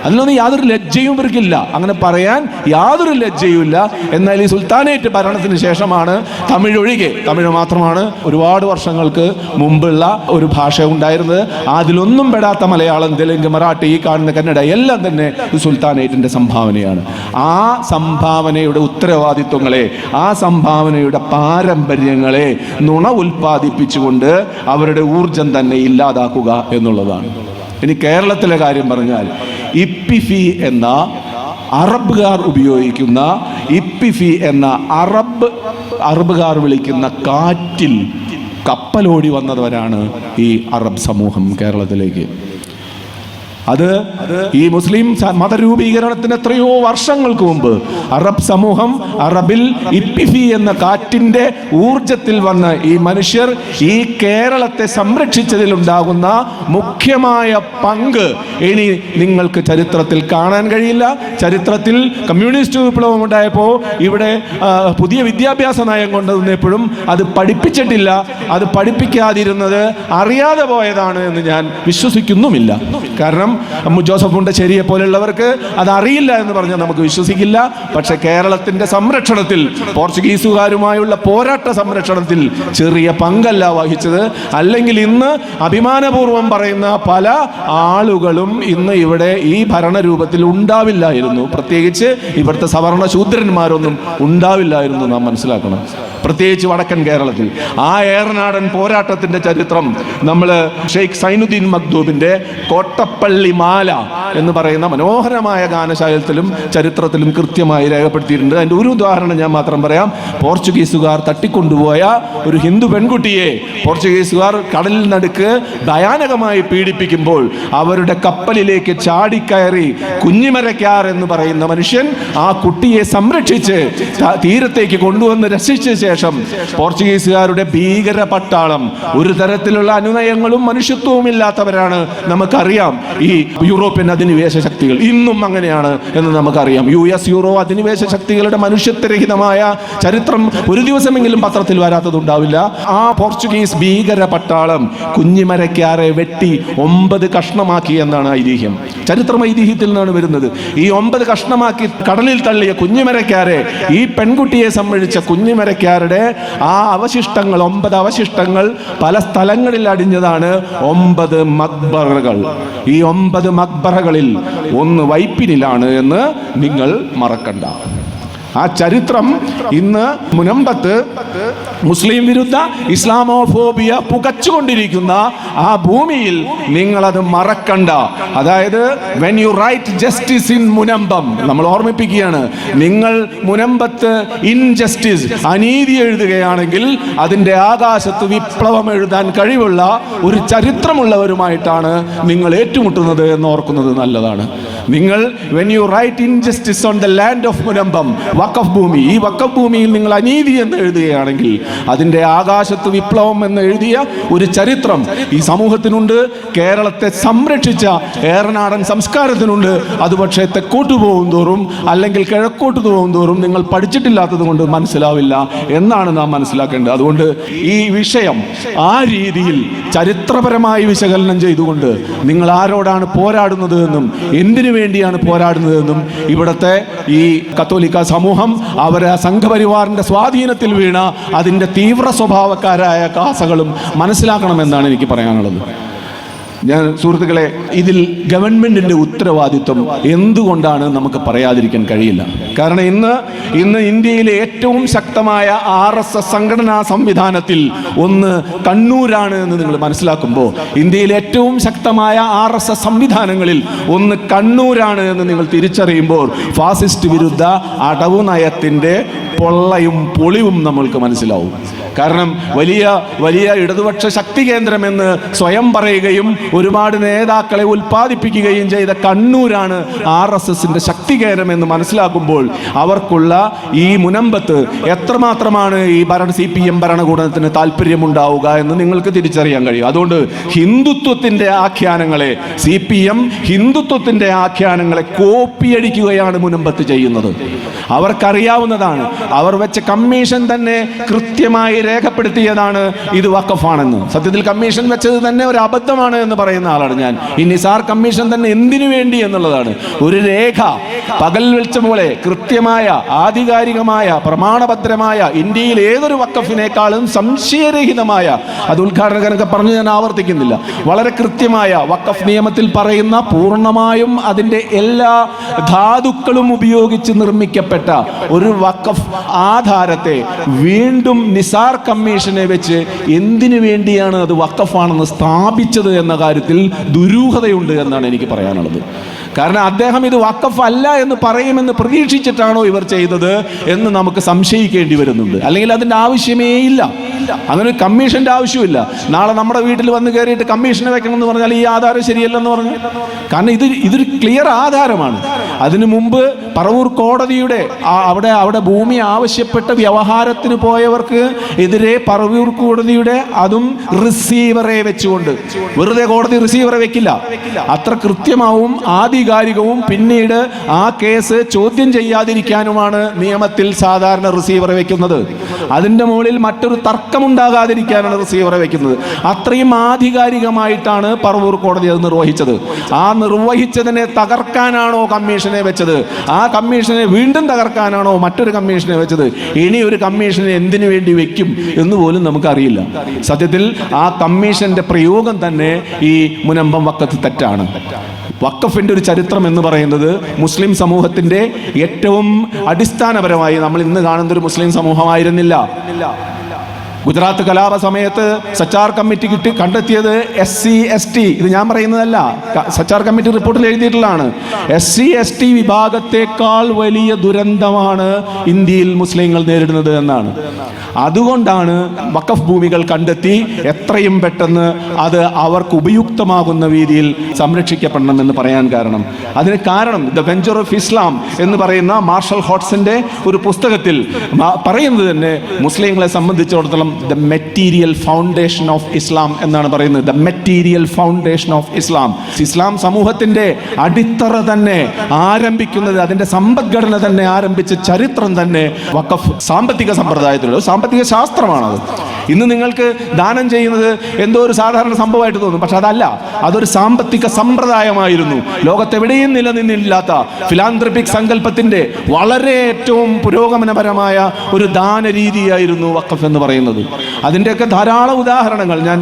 അതിലൊന്നും യാതൊരു ലജ്ജയും ഇവർക്കില്ല, അങ്ങനെ പറയാൻ യാതൊരു ലജ്ജയുമില്ല. എന്നാൽ ഈ സുൽത്താനേറ്റ് ഭരണത്തിന് ശേഷമാണ് തമിഴ് ഒഴികെ, തമിഴ് മാത്രമാണ് ഒരുപാട് വർഷങ്ങൾക്ക് മുമ്പുള്ള ഒരു ഭാഷ ഉണ്ടായിരുന്നത്. അതിലൊന്നും പെടാത്ത മലയാളം, തെലുങ്ക്, മറാഠി, ഈ കാണുന്ന കന്നഡ എല്ലാം തന്നെ സുൽത്താനേറ്റിന്റെ സംഭാവനയാണ്. ആ സംഭാവനയുടെ ഉത്തരവാദിത്വങ്ങളെ, ആ സംഭാവനയുടെ പാരമ്പര്യങ്ങളെ നുണ ഉൽപ്പാദിപ്പിച്ചുകൊണ്ട് അവരുടെ ഊർജം തന്നെ ഇല്ലാതാക്കുക എന്നുള്ളതാണ്. ഇനി കേരളത്തിലെ കാര്യം പറഞ്ഞാൽ, ഇപ്പിഫി എന്ന അറബുകാർ ഉപയോഗിക്കുന്ന, ഇപ്പിഫി എന്ന അറബുകാർ വിളിക്കുന്ന കാറ്റിൽ കപ്പലോടി വന്നവരാണ് ഈ അറബ് സമൂഹം കേരളത്തിലേക്ക്. അത് ഈ മുസ്ലിം മതരൂപീകരണത്തിന് എത്രയോ വർഷങ്ങൾക്ക് മുമ്പ് അറബ് സമൂഹം, അറബിൽ ഇപ്പിഫി എന്ന കാറ്റിന്റെ ഊർജത്തിൽ വന്ന് ഈ മനുഷ്യർ ഈ കേരളത്തെ സംരക്ഷിച്ചതിലുണ്ടാകുന്ന മുഖ്യമായ പങ്ക് ഇനി നിങ്ങൾക്ക് ചരിത്രത്തിൽ കാണാൻ കഴിയില്ല. ചരിത്രത്തിൽ കമ്മ്യൂണിസ്റ്റ് വിപ്ലവം ഉണ്ടായപ്പോൾ ഇവിടെ പുതിയ വിദ്യാഭ്യാസ നയം കൊണ്ടുവന്നപ്പോഴും അത് പഠിപ്പിച്ചിട്ടില്ല. അത് പഠിപ്പിക്കാതിരുന്നത് അറിയാതെ പോയതാണ് എന്ന് ഞാൻ വിശ്വസിക്കുന്നുമില്ല. കാരണം ജോസഫ് മുണ്ടശ്ശേരിയെ പോലുള്ളവർക്ക് അത് അറിയില്ല എന്ന് പറഞ്ഞാൽ നമുക്ക് വിശ്വസിക്കില്ല. പക്ഷെ കേരളത്തിന്റെ സംരക്ഷണത്തിൽ, പോർച്ചുഗീസുകാരുമായുള്ള പോരാട്ട സംരക്ഷണത്തിൽ ചെറിയ പങ്കല്ല വഹിച്ചത്. അല്ലെങ്കിൽ ഇന്ന് അഭിമാനപൂർവ്വം പറയുന്ന പല ആളുകളും ഇന്ന് ഇവിടെ ഈ ഭരണരൂപത്തിൽ ഉണ്ടാവില്ലായിരുന്നു. പ്രത്യേകിച്ച് ഇവിടുത്തെ സവർണ ശൂദ്രന്മാരൊന്നും ഉണ്ടാവില്ലായിരുന്നു, നാം മനസ്സിലാക്കണം. പ്രത്യേകിച്ച് വടക്കൻ കേരളത്തിൽ ആ ഏറനാടൻ പോരാട്ടത്തിന്റെ ചരിത്രം നമ്മൾ ഷെയ്ഖ് സൈനുദ്ദീൻ മഖ്ദൂമിന്റെ കോട്ടപ്പള്ളി മാല എന്ന് പറയുന്ന മനോഹരമായ ഗാനശാലത്തിലും ചരിത്രത്തിലും കൃത്യമായി രേഖപ്പെടുത്തിയിട്ടുണ്ട്. അതിൻ്റെ ഒരു ഉദാഹരണം ഞാൻ മാത്രം പറയാം. പോർച്ചുഗീസുകാർ തട്ടിക്കൊണ്ടുപോയ ഒരു ഹിന്ദു പെൺകുട്ടിയെ പോർച്ചുഗീസുകാർ കടലിൽ നടുക്ക് ഭയാനകമായി പീഡിപ്പിക്കുമ്പോൾ അവരുടെ കപ്പലിലേക്ക് ചാടിക്കയറി കുഞ്ഞിമരക്കാർ എന്ന് പറയുന്ന മനുഷ്യൻ ആ കുട്ടിയെ സംരക്ഷിച്ച് തീരത്തേക്ക് കൊണ്ടുവന്ന് രക്ഷിച്ച ശേഷം പോർച്ചുഗീസുകാരുടെ ഭീകര പട്ടാളം, ഒരു തരത്തിലുള്ള അനുനയങ്ങളും മനുഷ്യത്വവും ഇല്ലാത്തവരാണ്, നമുക്കറിയാം. ഈ യൂറോപ്യൻ അധിനിവേശ ശക്തികൾ. ഇന്നും അങ്ങനെയാണ് എന്ന് നമുക്കറിയാം. US യൂറോ അധിനിവേശ ശക്തികളുടെ മനുഷ്യത്വരഹിതമായ ചരിത്രം ഒരു ദിവസമെങ്കിലും പത്രത്തിൽ വരാത്തതുണ്ടാവില്ല. ആ പോർച്ചുഗീസ് ഭീകര പട്ടാളം കുഞ്ഞിമരക്കാരെ വെട്ടി 9 കഷ്ണമാക്കി എന്നാണ് ഐതിഹ്യം. ചരിത്രം ഐതിഹ്യത്തിൽ നിന്നാണ് വരുന്നത്. ഈ 9 കഷ്ണമാക്കി കടലിൽ തള്ളിയ കുഞ്ഞിമരക്കാരെ, ഈ പെൺകുട്ടിയെ സംബന്ധിച്ച കുഞ്ഞിമരക്കാരുടെ ആ അവശിഷ്ടങ്ങൾ, 9 അവശിഷ്ടങ്ങൾ പല സ്ഥലങ്ങളിൽ അടിഞ്ഞതാണ് 9 മക്ബറകൾ. ഈ 9 മക്ബറകളിൽ ഒന്ന് വൈപ്പിനിലാണ് എന്ന് നിങ്ങൾ മറക്കണ്ട. ആ ചരിത്രം ഇന്ന് മുനമ്പത്ത് മുസ്ലിം വിരുദ്ധ ഇസ്ലാമോഫോബിയ പുകച്ചുകൊണ്ടിരിക്കുന്ന ആ ഭൂമിയിൽ നിങ്ങളത് മറക്കണ്ട. അതായത് when you write justice in Munambam, നമ്മൾ ഓർമ്മിപ്പിക്കുകയാണ്, നിങ്ങൾ മുനമ്പത്ത് ഇൻജസ്റ്റിസ്, അനീതി എഴുതുകയാണെങ്കിൽ അതിൻ്റെ ആകാശത്ത് വിപ്ലവം എഴുതാൻ കഴിവുള്ള ഒരു ചരിത്രമുള്ളവരുമായിട്ടാണ് നിങ്ങൾ ഏറ്റുമുട്ടുന്നത് എന്ന് ഓർക്കുന്നത് നല്ലതാണ്. നിങ്ങൾ when you write injustice on the land of Munambam, വഖഫ് ഭൂമി, ഈ വഖഫ് ഭൂമിയിൽ നിങ്ങൾ അനീതി എന്ന് എഴുതുകയാണെങ്കിൽ അതിൻ്റെ ആകാശത്ത് വിപ്ലവം എന്ന് എഴുതിയ ഒരു ചരിത്രം ഈ സമൂഹത്തിനുണ്ട്. കേരളത്തെ സംരക്ഷിച്ച ഏറനാടൻ സംസ്കാരത്തിനുണ്ട്. അത് പക്ഷേ തെക്കോട്ട് പോകും തോറും അല്ലെങ്കിൽ കിഴക്കോട്ട് പോകും തോറും നിങ്ങൾ പഠിച്ചിട്ടില്ലാത്തത് കൊണ്ട് മനസ്സിലാവില്ല എന്നാണ് നാം മനസ്സിലാക്കേണ്ടത്. അതുകൊണ്ട് ഈ വിഷയം ആ രീതിയിൽ ചരിത്രപരമായി വിശകലനം ചെയ്തുകൊണ്ട് നിങ്ങൾ ആരോടാണ് പോരാടുന്നത് എന്നും എന്തിനു വേണ്ടിയാണ് പോരാടുന്നതെന്നും ഇവിടുത്തെ ഈ കത്തോലിക്ക സമൂഹം അവരെ സംഘപരിവാറിന്റെ സ്വാധീനത്തിൽ വീണ അതിൻ്റെ തീവ്ര സ്വഭാവക്കാരായ കാസകളും മനസ്സിലാക്കണമെന്നാണ് എനിക്ക് പറയാനുള്ളത്. ഞാൻ സുഹൃത്തുക്കളെ, ഇതിൽ ഗവൺമെന്റിന്റെ ഉത്തരവാദിത്വം എന്തുകൊണ്ടാണ് നമുക്ക് പറയാതിരിക്കാൻ കഴിയില്ല. കാരണം ഇന്ന് ഇന്ത്യയിലെ ഏറ്റവും ശക്തമായ RSS സംഘടനാ സംവിധാനത്തിൽ ഒന്ന് കണ്ണൂരാണ് എന്ന് നിങ്ങൾ മനസ്സിലാക്കുമ്പോൾ, ഇന്ത്യയിലെ ഏറ്റവും ശക്തമായ RSS സംവിധാനങ്ങളിൽ ഒന്ന് കണ്ണൂരാണ് എന്ന് നിങ്ങൾ തിരിച്ചറിയുമ്പോൾ ഫാസിസ്റ്റ് വിരുദ്ധ അടവു നയത്തിൻ്റെ പൊള്ളയും പൊളിവും നമ്മൾക്ക് മനസ്സിലാവും. കാരണം വലിയ വലിയ ഇടതുപക്ഷ ശക്തി കേന്ദ്രമെന്ന് സ്വയം പറയുകയും ഒരുപാട് നേതാക്കളെ ഉൽപ്പാദിപ്പിക്കുകയും ചെയ്ത കണ്ണൂരാണ് RSSന്റെ ശക്തി കേന്ദ്രമെന്ന് മനസ്സിലാക്കുമ്പോൾ അവർക്കുള്ള ഈ മുനമ്പത്ത് എത്രമാത്രമാണ് ഈ CPM ഭരണകൂടത്തിന് താല്പര്യമുണ്ടാവുക എന്ന് നിങ്ങൾക്ക് തിരിച്ചറിയാൻ കഴിയും. അതുകൊണ്ട് ഹിന്ദുത്വത്തിൻ്റെ ആഖ്യാനങ്ങളെ, CPM ഹിന്ദുത്വത്തിൻ്റെ ആഖ്യാനങ്ങളെ കോപ്പിയടിക്കുകയാണ് മുനമ്പത്ത് ചെയ്യുന്നത്. അവർക്കറിയാവുന്നതാണ്. അവർ വെച്ച കമ്മീഷൻ തന്നെ കൃത്യമായി രേഖപ്പെടുത്തിയതാണ് ഇത് വഖഫാണെന്ന്. സത്യത്തിൽ കമ്മീഷൻ വെച്ചത് തന്നെ ഒരു അബദ്ധമാണ് എന്ന് പറയുന്ന ആളാണ് ഞാൻ. ഈ നിസാർ കമ്മീഷൻ തന്നെ എന്തിനു വേണ്ടി എന്നുള്ളതാണ്. ഒരു രേഖ പകൽ വെളിച്ചം പോലെ കൃത്യമായ, ആധികാരികമായ, പ്രമാണഭദ്രമായ, ഇന്ത്യയിൽ ഏതൊരു വഖഫിനേക്കാളും സംശയരഹിതമായ, അത് ഉദ്ഘാടകനൊക്കെ പറഞ്ഞ് ഞാൻ ആവർത്തിക്കുന്നില്ല, വളരെ കൃത്യമായ വഖഫ് നിയമത്തിൽ പറയുന്ന പൂർണ്ണമായും അതിൻ്റെ എല്ലാ ധാതുക്കളും ഉപയോഗിച്ച് നിർമ്മിക്കപ്പെട്ട ഒരു വഖഫ് ആധാരത്തെ വീണ്ടും നിസാർ കമ്മീഷനെ വെച്ച് എന്തിനു വേണ്ടിയാണ് അത് വഖഫാണെന്ന് സ്ഥാപിച്ചത് എന്ന കാര്യത്തിൽ ദുരൂഹതയുണ്ട് എന്നാണ് എനിക്ക് പറയാനുള്ളത്. കാരണം അദ്ദേഹം ഇത് വഖഫ് അല്ല എന്ന് പറയുമെന്ന് പ്രതീക്ഷിച്ചിട്ടാണോ ഇവർ ചെയ്തത് എന്ന് നമുക്ക് സംശയിക്കേണ്ടി വരുന്നുണ്ട്. അല്ലെങ്കിൽ അതിൻ്റെ ആവശ്യമേ ഇല്ല. അങ്ങനെ ഒരു കമ്മീഷൻ്റെ ആവശ്യമില്ല. നാളെ നമ്മുടെ വീട്ടിൽ വന്ന് കയറിയിട്ട് കമ്മീഷനെ വെക്കണം എന്ന് പറഞ്ഞാൽ ഈ ആധാരം ശരിയല്ലെന്ന് പറഞ്ഞു. കാരണം ഇതൊരു ക്ലിയർ ആധാരമാണ്. അതിനു മുമ്പ് പറവൂർ കോടതിയുടെ അവിടെ ഭൂമി ആവശ്യപ്പെട്ട വ്യവഹാരത്തിന് പോയവർക്ക് എതിരെ പറവൂർ കോടതിയുടെ അതും റിസീവറെ വെച്ചുകൊണ്ട്, വെറുതെ കോടതി റിസീവറെ വെക്കില്ല, അത്ര കൃത്യമാവും ആധികാരികവും പിന്നീട് ആ കേസ് ചോദ്യം ചെയ്യാതിരിക്കാനുമാണ് നിയമത്തിൽ സാധാരണ റിസീവറെ വെക്കുന്നത്. അതിൻ്റെ മുകളിൽ മറ്റൊരു തർക്കമുണ്ടാകാതിരിക്കാനാണ് റിസീവറെ വെക്കുന്നത്. അത്രയും ആധികാരികമായിട്ടാണ് പറവൂർ കോടതി അത് നിർവഹിച്ചത്. ആ നിർവഹിച്ചതിനെ തകർക്കാനാണോ കമ്മീഷനെ വെച്ചത്? ആ കമ്മീഷനെ വീണ്ടും തകർക്കാനാണോ മറ്റൊരു കമ്മീഷനെ വെച്ചത്? ഇനി ഒരു കമ്മീഷനെ എന്തിനു വേണ്ടി വെക്കും എന്ന് പോലും നമുക്കറിയില്ല. സത്യത്തിൽ ആ കമ്മീഷന്റെ പ്രയോഗം തന്നെ ഈ മുനമ്പം വഖഫ് തെറ്റാണ്. വഖഫിന്റെ ഒരു ചരിത്രം എന്ന് പറയുന്നത് മുസ്ലിം സമൂഹത്തിന്റെ ഏറ്റവും അടിസ്ഥാനപരമായി നമ്മൾ ഇന്ന് കാണുന്ന ഒരു മുസ്ലിം സമൂഹമായിരുന്നില്ല. ഗുജറാത്ത് കലാപ സമയത്ത് സച്ചാർ കമ്മിറ്റി കണ്ടെത്തിയത് SC/ST, ഇത് ഞാൻ പറയുന്നതല്ല, സച്ചാർ കമ്മിറ്റി റിപ്പോർട്ടിൽ എഴുതിയിട്ടുള്ളതാണ്. SC/ST വിഭാഗത്തെക്കാൾ വലിയ ദുരന്തമാണ് ഇന്ത്യയിൽ മുസ്ലിങ്ങൾ നേരിടുന്നത് എന്നാണ്. അതുകൊണ്ടാണ് വഖഫ് ഭൂമികൾ കണ്ടെത്തി എത്രയും പെട്ടെന്ന് അത് അവർക്ക് ഉപയുക്തമാകുന്ന രീതിയിൽ സംരക്ഷിക്കപ്പെടണമെന്ന് പറയാൻ കാരണം. അതിന് കാരണം ദ വെഞ്ചർ ഓഫ് ഇസ്ലാം എന്ന് പറയുന്ന മാർഷൽ ഹോട്ട്സിന്റെ ഒരു പുസ്തകത്തിൽ പറയുന്നത് തന്നെ മുസ്ലിങ്ങളെ സംബന്ധിച്ചിടത്തോളം the material foundation of Islam എന്നാണ് പറയുന്നത്. The material foundation of Islam. ഇസ്ലാം സമൂഹത്തിൻ്റെ അടിത്തറ തന്നെ ആരംഭിക്കുന്നത്, അതിൻ്റെ സമ്പദ്ഘടന തന്നെ ആരംഭിച്ച ചരിത്രം തന്നെ വഖഫ് സാമ്പത്തിക സമ്പ്രദായത്തിലുള്ള സാമ്പത്തിക ശാസ്ത്രമാണത്. ഇന്ന് നിങ്ങൾക്ക് ദാനം ചെയ്യുന്നത് എന്തോ ഒരു സാധാരണ സംഭവമായിട്ട് തോന്നും, പക്ഷെ അതല്ല, അതൊരു സാമ്പത്തിക സമ്പ്രദായമായിരുന്നു. ലോകത്തെവിടെയും നിലനിന്നില്ലാത്ത ഫിലാന്ത്രപ്പിക് സങ്കല്പത്തിൻ്റെ വളരെ ഏറ്റവും പുരോഗമനപരമായ ഒരു ദാന രീതിയായിരുന്നു വഖഫ് എന്ന് പറയുന്നത്. അതിൻ്റെയൊക്കെ ധാരാളം ഉദാഹരണങ്ങൾ ഞാൻ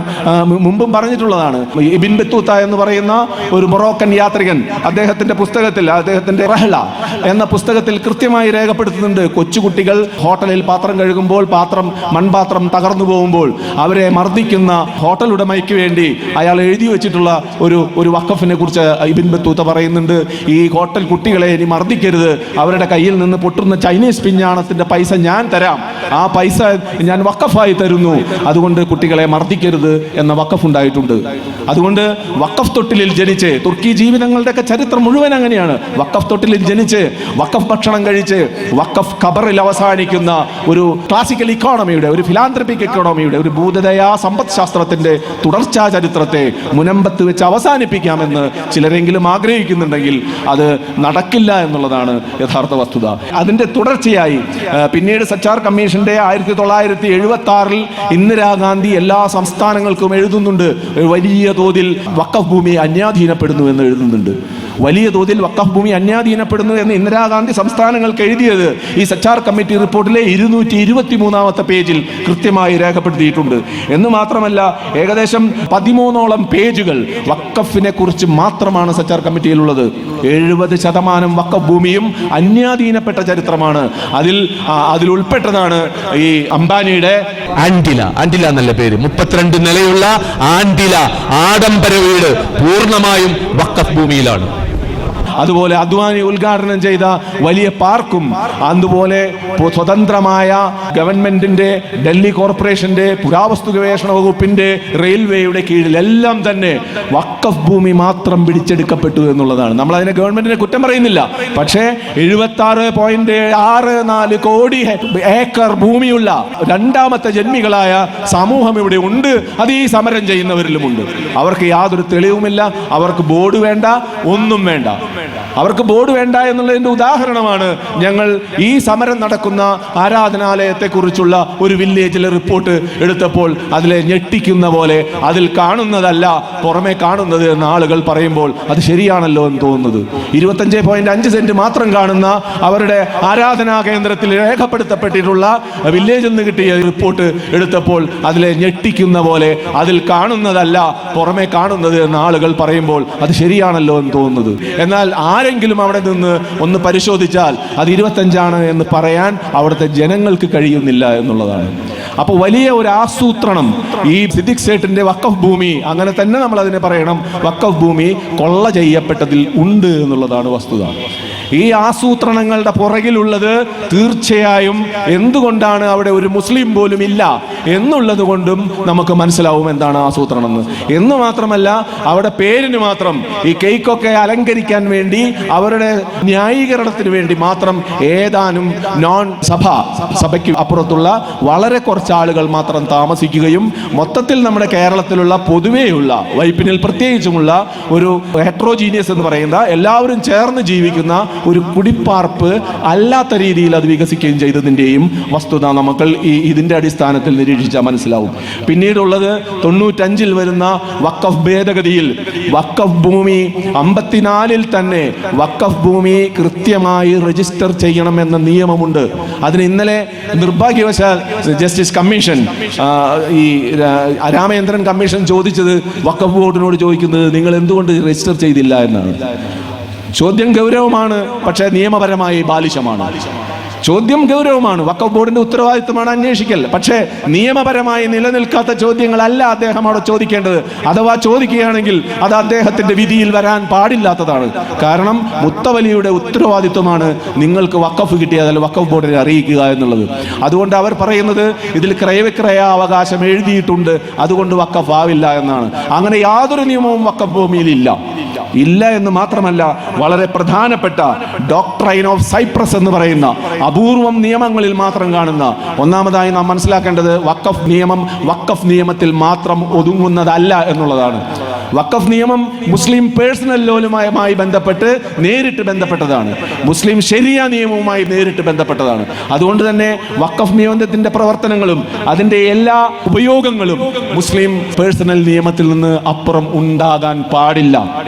മുമ്പും പറഞ്ഞിട്ടുള്ളതാണ്. ഇബിൻ ബത്തൂത്ത എന്ന് പറയുന്ന ഒരു മൊറോക്കൻ യാത്രികൻ അദ്ദേഹത്തിൻ്റെ പുസ്തകത്തിൽ, അദ്ദേഹത്തിൻ്റെ റഹ്ല എന്ന പുസ്തകത്തിൽ കൃത്യമായി രേഖപ്പെടുത്തുന്നുണ്ട്, കൊച്ചുകുട്ടികൾ ഹോട്ടലിൽ പാത്രം കഴുകുമ്പോൾ മൺപാത്രം തകർന്നു പോകുമ്പോൾ അവരെ മർദ്ദിക്കുന്ന ഹോട്ടൽ ഉടമയ്ക്ക് വേണ്ടി അയാൾ എഴുതി വെച്ചിട്ടുള്ള ഒരു വഖഫിനെ കുറിച്ച് ഇബിൻ ബത്തൂത്ത പറയുന്നുണ്ട്. ഈ ഹോട്ടൽ കുട്ടികളെ ഇനി മർദ്ദിക്കരുത്, അവരുടെ കയ്യിൽ നിന്ന് പൊട്ടുന്ന ചൈനീസ് പിഞ്ഞാണത്തിന്റെ പൈസ ഞാൻ തരാം, ആ പൈസ ഞാൻ വഖഫായി തരുന്നു, അതുകൊണ്ട് കുട്ടികളെ മർദ്ദിക്കരുത് എന്ന വഖഫ് ഉണ്ടായിട്ടുണ്ട്. അതുകൊണ്ട് വഖഫ് തൊട്ടിലിൽ ജനിച്ച്, തുർക്കി ജീവിതങ്ങളുടെയൊക്കെ ചരിത്രം മുഴുവൻ അങ്ങനെയാണ്, വഖഫ് തൊട്ടിലിൽ ജനിച്ച് വഖഫ് ഭക്ഷണം കഴിച്ച് വഖഫ് ഖബറിൽ അവസാനിക്കുന്ന ഒരു ക്ലാസിക്കൽ ഇക്കോണമിയുടെ, ഒരു ഫിലാന്ത്രപ്പിക് ഇക്കോണമിയുടെ, ഒരു ഭൂതദയാ സമ്പദ് ശാസ്ത്രത്തിന്റെ തുടർച്ചാ ചരിത്രത്തെ മുനമ്പത്ത് വെച്ച് അവസാനിപ്പിക്കാമെന്ന് ചിലരെങ്കിലും ആഗ്രഹിക്കുന്നുണ്ടെങ്കിൽ അത് നടക്കില്ല എന്നുള്ളതാണ് യഥാർത്ഥ വസ്തുത. അതിന്റെ തുടർച്ചയായി പിന്നീട് സച്ചാർ കമ്മീഷന്റെ 1976 ഇന്ദിരാഗാന്ധി എല്ലാ സംസ്ഥാനങ്ങൾക്കും എഴുതുന്നുണ്ട്, വലിയ തോതിൽ വഖഫ് ഭൂമി അന്യാധീനപ്പെടുന്നു എന്ന് എഴുതുന്നുണ്ട്. വലിയ തോതിൽ വഖഫ് ഭൂമി അന്യാധീനപ്പെടുന്നു എന്ന് ഇന്ദിരാഗാന്ധി സംസ്ഥാനങ്ങൾക്ക് എഴുതിയത് ഈ സച്ചാർ കമ്മിറ്റി റിപ്പോർട്ടിലെ 223 പേജിൽ കൃത്യമായി രേഖപ്പെടുത്തിയിട്ടുണ്ട്. എന്ന് മാത്രമല്ല, ഏകദേശം 13ഓളം പേജുകൾ വഖഫിനെ കുറിച്ച് മാത്രമാണ് സച്ചാർ കമ്മിറ്റിയിലുള്ളത്. 70% വഖഫ് ഭൂമിയും അന്യാധീനപ്പെട്ട ചരിത്രമാണ്. അതിൽ ഉൾപ്പെട്ടതാണ് ഈ അംബാനിയുടെ ആൻഡില എന്നല്ല പേര്, 32 നിലയുള്ള ആൻഡില ആഡംബര വീട് പൂർണ്ണമായും വഖഫ് ഭൂമിയിലാണ്. അതുപോലെ അദ്വാനി ഉദ്ഘാടനം ചെയ്ത വലിയ പാർക്കും, അതുപോലെ സ്വതന്ത്രമായ ഗവൺമെന്റിന്റെ, ഡൽഹി കോർപ്പറേഷന്റെ, പുരാവസ്തു ഗവേഷണ വകുപ്പിന്റെ, റെയിൽവേയുടെ കീഴിലെല്ലാം തന്നെ വഖഫ് ഭൂമി മാത്രം പിടിച്ചെടുക്കപ്പെട്ടു എന്നുള്ളതാണ്. നമ്മൾ അതിനെ ഗവൺമെന്റിനെ കുറ്റം പറയുന്നില്ല, പക്ഷേ 76.64 കോടി ഏക്കർ ഭൂമിയുള്ള രണ്ടാമത്തെ ജന്മികളായ സമൂഹം ഇവിടെ ഉണ്ട്. അത് ഈ സമരം ചെയ്യുന്നവരിലുമുണ്ട്. അവർക്ക് യാതൊരു തെളിവുമില്ല, അവർക്ക് ബോർഡ് വേണ്ട, ഒന്നും വേണ്ട. അവർക്ക് ബോർഡ് വേണ്ട എന്നുള്ളതിന്റെ ഉദാഹരണമാണ് ഞങ്ങൾ ഈ സമരം നടക്കുന്ന ആരാധനാലയത്തെക്കുറിച്ചുള്ള ഒരു വില്ലേജിലെ റിപ്പോർട്ട് എടുത്തപ്പോൾ അതിലെ ഞെട്ടിക്കുന്ന പോലെ അതിൽ കാണുന്നതല്ല പുറമെ കാണുന്നത് എന്ന് ആളുകൾ പറയുമ്പോൾ അത് ശരിയാണല്ലോ എന്ന് തോന്നുന്നത്. 25.5 സെന്റ് മാത്രം കാണുന്ന അവരുടെ ആരാധനാ കേന്ദ്രത്തിൽ രേഖപ്പെടുത്തപ്പെട്ടിട്ടുള്ള വില്ലേജിൽ നിന്ന് കിട്ടിയ റിപ്പോർട്ട് എടുത്തപ്പോൾ അതിലെ ഞെട്ടിക്കുന്ന പോലെ അതിൽ കാണുന്നതല്ല പുറമെ കാണുന്നത് എന്ന് ആളുകൾ പറയുമ്പോൾ അത് ശരിയാണല്ലോ എന്ന് തോന്നുന്നത്. എന്നാൽ ആരെങ്കിലും അവിടെ നിന്ന് ഒന്ന് പരിശോധിച്ചാൽ അത് 25 എന്ന് പറയാൻ അവിടുത്തെ ജനങ്ങൾക്ക് കഴിയുന്നില്ല എന്നുള്ളതാണ്. അപ്പോൾ വലിയ ഒരു ആസൂത്രണം ഈ സിദ്ദിഖ് സേഠിന്റെ വഖഫ് ഭൂമി, അങ്ങനെ തന്നെ നമ്മൾ അതിനെ പറയണം, വഖഫ് ഭൂമി കൊള്ള ചെയ്യപ്പെട്ടതിൽ ഉണ്ട് എന്നുള്ളതാണ് വസ്തുത. ഈ ആസൂത്രണങ്ങളുടെ പുറകിലുള്ളത് തീർച്ചയായും എന്തുകൊണ്ടാണ് അവിടെ ഒരു മുസ്ലിം പോലും ഇല്ല എന്നുള്ളത് കൊണ്ടും നമുക്ക് മനസ്സിലാവും എന്താണ് ആസൂത്രണം എന്ന് മാത്രമല്ല, അവിടെ പേരിന് മാത്രം ഈ കേക്കൊക്കെ അലങ്കരിക്കാൻ വേണ്ടി, അവരുടെ ന്യായീകരണത്തിന് വേണ്ടി മാത്രം ഏതാനും സഭയ്ക്ക് അപ്പുറത്തുള്ള വളരെ കുറച്ച് ആളുകൾ മാത്രം താമസിക്കുകയും മൊത്തത്തിൽ നമ്മുടെ കേരളത്തിലുള്ള പൊതുവെയുള്ള, വൈപ്പിനിൽ പ്രത്യേകിച്ചുമുള്ള ഒരു ഹെട്രോജീനിയസ് എന്ന് പറയുന്ന എല്ലാവരും ചേർന്ന് ജീവിക്കുന്ന ഒരു കുടിപ്പാർപ്പ് അല്ലാത്ത രീതിയിൽ അത് വികസിക്കുകയും ചെയ്തതിൻ്റെയും വസ്തുത നമുക്ക് ഇതിൻ്റെ അടിസ്ഥാനത്തിൽ നിരീക്ഷിച്ചാൽ മനസ്സിലാവും. പിന്നീടുള്ളത് 95 വരുന്ന വഖഫ് ഭേദഗതിയിൽ വഖഫ് ഭൂമി 54 തന്നെ വഖഫ് ഭൂമി കൃത്യമായി രജിസ്റ്റർ ചെയ്യണമെന്ന നിയമമുണ്ട്. അതിന് ഇന്നലെ നിർഭാഗ്യവശാൽ ജസ്റ്റിസ് കമ്മീഷൻ, ഈ രാമചന്ദ്രൻ കമ്മീഷൻ ചോദിച്ചത്, വഖഫ് ബോർഡിനോട് ചോദിക്കുന്നത് നിങ്ങൾ എന്തുകൊണ്ട് രജിസ്റ്റർ ചെയ്തില്ല എന്നാണ്. ചോദ്യം ഗൗരവമാണ്, പക്ഷേ നിയമപരമായി ബാലിശമാണ്. ചോദ്യം ഗൗരവമാണ്, വഖഫ് ബോർഡിന്റെ ഉത്തരവാദിത്വമാണ് അന്വേഷിക്കൽ. പക്ഷേ നിയമപരമായി നിലനിൽക്കാത്ത ചോദ്യങ്ങളല്ല അദ്ദേഹം അവിടെ ചോദിക്കേണ്ടത്. അഥവാ ചോദിക്കുകയാണെങ്കിൽ അത് അദ്ദേഹത്തിന്റെ വിധിയിൽ വരാൻ പാടില്ലാത്തതാണ്. കാരണം മുത്തവലിയുടെ ഉത്തരവാദിത്വമാണ് നിങ്ങൾക്ക് വഖഫ് കിട്ടിയതല്ല വഖഫ് ബോർഡിനെ അറിയിക്കുക എന്നുള്ളത്. അതുകൊണ്ട് അവർ പറയുന്നത് ഇതിൽ ക്രയവിക്രയ അവകാശം എഴുതിയിട്ടുണ്ട്, അതുകൊണ്ട് വഖഫ് ആവില്ല എന്നാണ്. അങ്ങനെ യാതൊരു നിയമവും വഖഫ് ഭൂമിയിൽ ഇല്ല. ഇല്ല എന്ന് മാത്രമല്ല, വളരെ പ്രധാനപ്പെട്ട ഡോക്ട്രൈൻ ഓഫ് സൈപ്രസ് എന്ന് പറയുന്ന അപൂർവം നിയമങ്ങളിൽ മാത്രം കാണുന്ന, ഒന്നാമതായി നാം മനസ്സിലാക്കേണ്ടത് വഖഫ് നിയമത്തിൽ മാത്രം ഒതുങ്ങുന്നതല്ല എന്നുള്ളതാണ്. വഖഫ് നിയമം മുസ്ലിം പേഴ്സണൽ ലോയുമായി ബന്ധപ്പെട്ട് നേരിട്ട് ബന്ധപ്പെട്ടതാണ്. മുസ്ലിം ശരിയ നിയമവുമായി നേരിട്ട് ബന്ധപ്പെട്ടതാണ്. അതുകൊണ്ട് തന്നെ വഖഫ് നിയമത്തിന്റെ പ്രവർത്തനങ്ങളും അതിന്റെ എല്ലാ ഉപയോഗങ്ങളും മുസ്ലിം പേഴ്സണൽ നിയമത്തിൽ നിന്ന് അപ്പുറം ഉണ്ടാകാൻ പാടില്ല.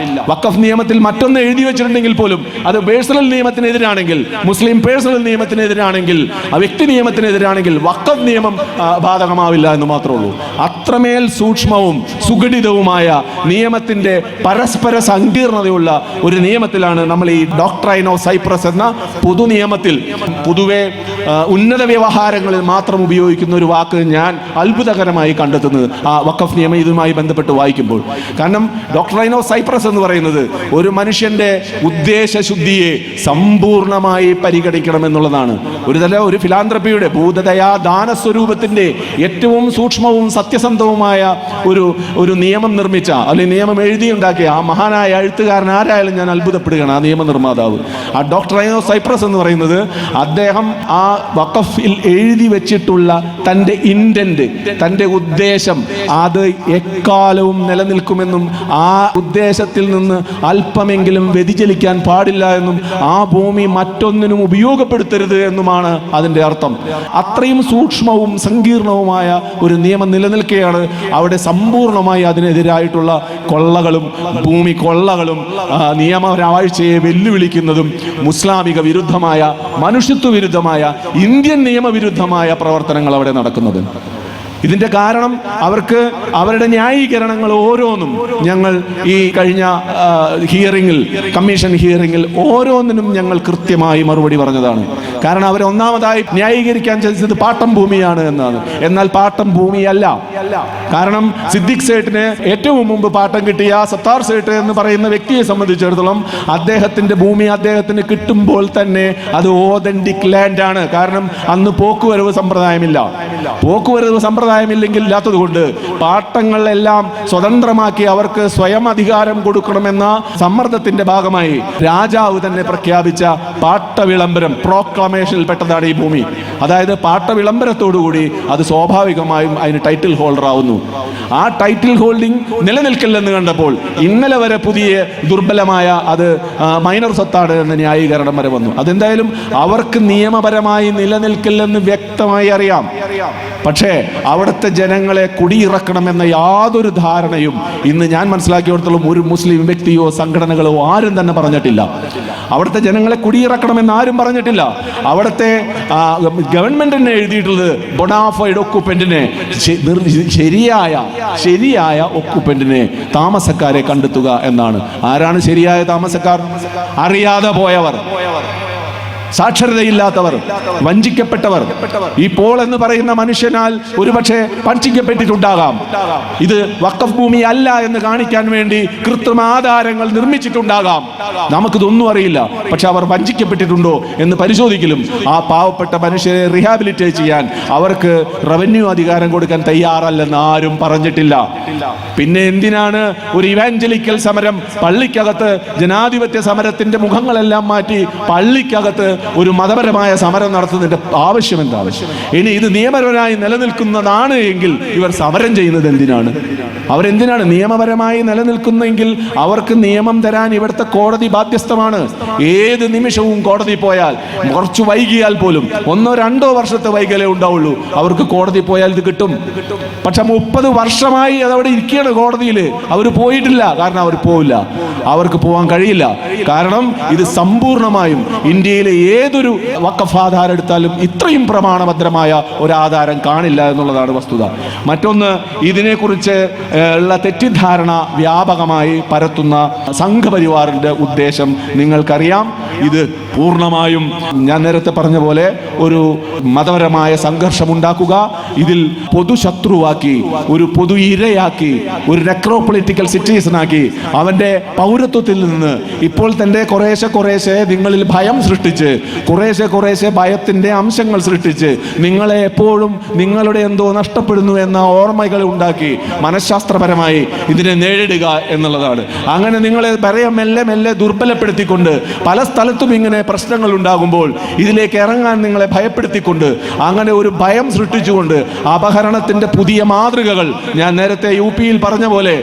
വഖഫ് നിയമത്തിൽ മറ്റൊന്ന് എഴുതി വെച്ചിട്ടുണ്ടെങ്കിൽ പോലും അത് പേഴ്സണൽ നിയമത്തിനെതിരാണെങ്കിൽ, മുസ്ലിം പേഴ്സണൽ നിയമത്തിനെതിരാണെങ്കിൽ, വ്യക്തി നിയമത്തിനെതിരാണെങ്കിൽ വഖഫ് നിയമം ബാധകമാവില്ല എന്ന് മാത്രമേ ഉള്ളൂ. അത്രമേൽ സൂക്ഷ്മവും സുഘടിതവുമായ നിയമത്തിന്റെ പരസ്പര സങ്കീർണതയുള്ള ഒരു നിയമത്തിലാണ് നമ്മൾ ഈ ഡോക്ട്രൈൻ ഓഫ് സൈപ്രസ് എന്ന പൊതു നിയമത്തിൽ, പൊതുവെ ഉന്നത വ്യവഹാരങ്ങളിൽ മാത്രം ഉപയോഗിക്കുന്ന ഒരു വാക്ക് ഞാൻ അത്ഭുതകരമായി കണ്ടെത്തുന്നത് ആ വഖഫ് നിയമം ഇതുമായി ബന്ധപ്പെട്ട് വായിക്കുമ്പോൾ. കാരണം ഡോക്ട്രൈൻ ഓഫ് സൈപ്രസ് എന്ന് പറയുന്നത് ഒരു മനുഷ്യന്റെ ഉദ്ദേശശുദ്ധിയെ സമ്പൂർണമായി പരിഗണിക്കണമെന്നുള്ളതാണ്. ഒരു ഫിലാന്ത്രപ്പിയുടെ ഭൂതദയാ ദാന സ്വരൂപത്തിന്റെ ഏറ്റവും സൂക്ഷ്മവും സത്യസന്ധവുമായ ഒരു നിയമം നിർമ്മിച്ച, അല്ലെങ്കിൽ നിയമം എഴുതിയുണ്ടാക്കിയ ആ മഹാനായ എഴുത്തുകാരൻ ആരായാലും ഞാൻ അത്ഭുതപ്പെടുകയാണ്. ആ നിയമനിർമ്മാതാവ്, ആ ഡോക്ട്രൈൻ ഓഫ് സൈപ്രസ് എന്ന് പറയുന്നത്, അദ്ദേഹം ആ വഖഫിൽ എഴുതി വെച്ചിട്ടുള്ള തൻ്റെ ഇൻറ്റന്റ്, തൻ്റെ ഉദ്ദേശം, അത് എക്കാലവും നിലനിൽക്കുമെന്നും ആ ഉദ്ദേശത്തിൽ നിന്ന് അല്പമെങ്കിലും വ്യതിചലിക്കാൻ പാടില്ല എന്നും ആ ഭൂമി മറ്റൊന്നിനും ഉപയോഗപ്പെടുത്തരുത് എന്നുമാണ് അതിൻ്റെ അർത്ഥം. അത്രയും സൂക്ഷ്മവും സങ്കീർണവുമായ ഒരു നിയമം നിലനിൽക്കുകയാണ് അവിടെ സമ്പൂർണമായി അതിനെതിരായിട്ടുള്ള കൊള്ളകളും ഭൂമി കൊള്ളകളും നിയമവാഴ്ചയെ വെല്ലുവിളിക്കുന്നതും മുസ്ലാമിക വിരുദ്ധമായ, മനുഷ്യത്വ വിരുദ്ധമായ, ഇന്ത്യൻ നിയമവിരുദ്ധമായ പ്രവർത്തനങ്ങൾ അവിടെ നടക്കുന്നത്. ഇതിന്റെ കാരണം അവർക്ക് അവരുടെ ന്യായീകരണങ്ങൾ ഓരോന്നും ഞങ്ങൾ ഈ കഴിഞ്ഞ കമ്മീഷൻ ഹിയറിംഗിൽ ഓരോന്നിനും ഞങ്ങൾ കൃത്യമായി മറുപടി പറഞ്ഞതാണ്. കാരണം അവർ ഒന്നാമതായി ന്യായീകരിക്കാൻ ചോദിച്ചത് പാട്ടം ഭൂമിയാണ് എന്നാണ്. എന്നാൽ പാട്ടം ഭൂമിയല്ല. കാരണം സിദ്ദിഖ് സേഠിന് ഏറ്റവും മുമ്പ് പാട്ടം കിട്ടിയ സത്താർ സേഠ് എന്ന് പറയുന്ന വ്യക്തിയെ സംബന്ധിച്ചിടത്തോളം അദ്ദേഹത്തിന്റെ ഭൂമി അദ്ദേഹത്തിന് കിട്ടുമ്പോൾ തന്നെ അത് ഓതന്റിക് ലാൻഡ് ആണ്. കാരണം അന്ന് പോക്കുവരവ് സമ്പ്രദായമില്ല. പോക്കുവരവ് സമ്പ്രദായമില്ലെങ്കിൽ ഇല്ലാത്തത് കൊണ്ട് പാട്ടങ്ങളെല്ലാം സ്വതന്ത്രമാക്കി അവർക്ക് സ്വയം അധികാരം കൊടുക്കണമെന്ന സമ്മർദ്ദത്തിന്റെ ഭാഗമായി രാജാവ് തന്നെ പ്രഖ്യാപിച്ച പാട്ടവിളംബരം, പ്രോക്ലമേഷനിൽ പെട്ടതാണ് ഈ ഭൂമി. അതായത് പാട്ടവിളംബരത്തോടുകൂടി അത് സ്വാഭാവികമായും അതിന് ടൈറ്റിൽ ഹോൾഡർ ആവുന്നു. ആ ടൈറ്റിൽ ഹോൾഡിംഗ് നിലനിൽക്കില്ലെന്ന് കണ്ടപ്പോൾ ഇന്നലെ വരെ പുതിയ ദുർബലമായ അത് മൈനർ സ്വത്താണ് എന്ന ന്യായീകരണം വരെ വന്നു. അതെന്തായാലും അവർക്ക് നിയമപരമായി നിലനിൽക്കില്ലെന്ന് വ്യക്തമായി അറിയാം. പക്ഷേ അവിടുത്തെ ജനങ്ങളെ കുടിയിറക്കണമെന്ന യാതൊരു ധാരണയും ഇന്ന് ഞാൻ മനസ്സിലാക്കിയിടത്തോളം ഒരു മുസ്ലിം വ്യക്തിയോ സംഘടനകളോ ആരും തന്നെ പറഞ്ഞിട്ടില്ല. അവിടുത്തെ ജനങ്ങളെ കുടിയിറക്കണമെന്ന് ആരും പറഞ്ഞിട്ടില്ല. അവിടുത്തെ ഗവൺമെന്റ് തന്നെ എഴുതിയിട്ടുള്ളത് ബൊണാഫൈഡ് ഒക്കുപ്പന്റിനെ, ശരിയായ ഒക്കുപ്പന്റിനെ, താമസക്കാരെ കണ്ടെത്തുക എന്നാണ്. ആരാണ് ശരിയായ താമസക്കാർ? അറിയാതെ പോയവർ, സാക്ഷരതയില്ലാത്തവർ, വഞ്ചിക്കപ്പെട്ടവർ. ഈ പോൾ എന്ന് പറയുന്ന മനുഷ്യനാൽ ഒരുപക്ഷെ വഞ്ചിക്കപ്പെട്ടിട്ടുണ്ടാകാം. ഇത് വഖഫ് ഭൂമി അല്ല എന്ന് കാണിക്കാൻ വേണ്ടി കൃത്രിമ ആധാരങ്ങൾ നിർമ്മിച്ചിട്ടുണ്ടാകാം. നമുക്കിതൊന്നും അറിയില്ല. പക്ഷെ അവർ വഞ്ചിക്കപ്പെട്ടിട്ടുണ്ടോ എന്ന് പരിശോധിക്കലും ആ പാവപ്പെട്ട മനുഷ്യരെ റീഹാബിലിറ്റേറ്റ് ചെയ്യാൻ അവർക്ക് റവന്യൂ അധികാരം കൊടുക്കാൻ തയ്യാറല്ലെന്ന് ആരും പറഞ്ഞിട്ടില്ല. പിന്നെ എന്തിനാണ് ഒരു ഇവാഞ്ചലിക്കൽ സമരം, പള്ളിക്കകത്ത് ജനാധിപത്യ സമരത്തിന്റെ മുഖങ്ങളെല്ലാം മാറ്റി പള്ളിക്കകത്ത് ഒരു മതപരമായ സമരം നടത്തുന്നതിന്റെ ആവശ്യം എന്താ? ഇനി ഇത് നിയമപരമായി നിലനിൽക്കുന്നതാണ് എങ്കിൽ ഇവർ സമരം ചെയ്യുന്നത് എന്തിനാണ്? അവരെന്തിനാണ് നിയമപരമായി നിലനിൽക്കുന്നെങ്കിൽ അവർക്ക് നിയമം തരാൻ ഇവിടുത്തെ കോടതി ബാധ്യസ്ഥമാണ്. ഏത് നിമിഷവും കോടതി പോയാൽ, കുറച്ച് വൈകിയാൽ പോലും 1-2 വർഷത്തെ വൈകലേ ഉണ്ടാവുള്ളൂ, അവർക്ക് കോടതി പോയാൽ ഇത് കിട്ടും. പക്ഷെ 30 വർഷമായി അതവിടെ ഇരിക്കുകയാണ് കോടതിയിൽ. അവർ പോയിട്ടില്ല. കാരണം അവർ പോവില്ല, അവർക്ക് പോകാൻ കഴിയില്ല. കാരണം ഇത് സമ്പൂർണമായും ഇന്ത്യയിലെ ഏതൊരു വഖഫ് ആധാരം എടുത്താലും ഇത്രയും പ്രമാണഭദ്രമായ ഒരു ആധാരം കാണില്ല എന്നുള്ളതാണ് വസ്തുത. മറ്റൊന്ന്, ഇതിനെക്കുറിച്ച് ഉള്ള തെറ്റിദ്ധാരണ വ്യാപകമായി പരത്തുന്ന സംഘപരിവാറിന്റെ ഉദ്ദേശം നിങ്ങൾക്കറിയാം. ഇത് പൂർണ്ണമായും ഞാൻ നേരത്തെ പറഞ്ഞ പോലെ ഒരു മതപരമായ സംഘർഷം ഉണ്ടാക്കുക, ഇതിൽ പൊതുശത്രുവാക്കി, ഒരു പൊതു ഇരയാക്കി, ഒരു നെക്രോപൊളിറ്റിക്കൽ സിറ്റിസണാക്കി, അവന്റെ പൗരത്വത്തിൽ നിന്ന് ഇപ്പോൾ തന്നെ കുറേശ്ശെ നിങ്ങളിൽ ഭയം സൃഷ്ടിച്ച്, കുറേശ്ശെ ഭയത്തിന്റെ അംശങ്ങൾ സൃഷ്ടിച്ച് നിങ്ങളെ എപ്പോഴും നിങ്ങളുടെ എന്തോ നഷ്ടപ്പെടുന്നു എന്ന ഓർമ്മകൾ ഉണ്ടാക്കി, മനഃശാസ്ത്ര തത്വശാസ്ത്രപരമായി ഇതിനെ നേരിടുക എന്നുള്ളതാണ്. അങ്ങനെ നിങ്ങളെ മെല്ലെ മെല്ലെ ദുർബലപ്പെടുത്തിക്കൊണ്ട് പല സ്ഥലത്തും ഇങ്ങനെ പ്രശ്നങ്ങൾ ഉണ്ടാകുമ്പോൾ ഇതിലേക്ക് ഇറങ്ങാൻ നിങ്ങളെ ഭയപ്പെടുത്തിക്കൊണ്ട് അങ്ങനെ ഒരു ഭയം സൃഷ്ടിച്ചുകൊണ്ട് അപഹരണത്തിൻ്റെ പുതിയ മാതൃകകൾ ഞാൻ നേരത്തെ UP-യിൽ പറഞ്ഞ പോലെ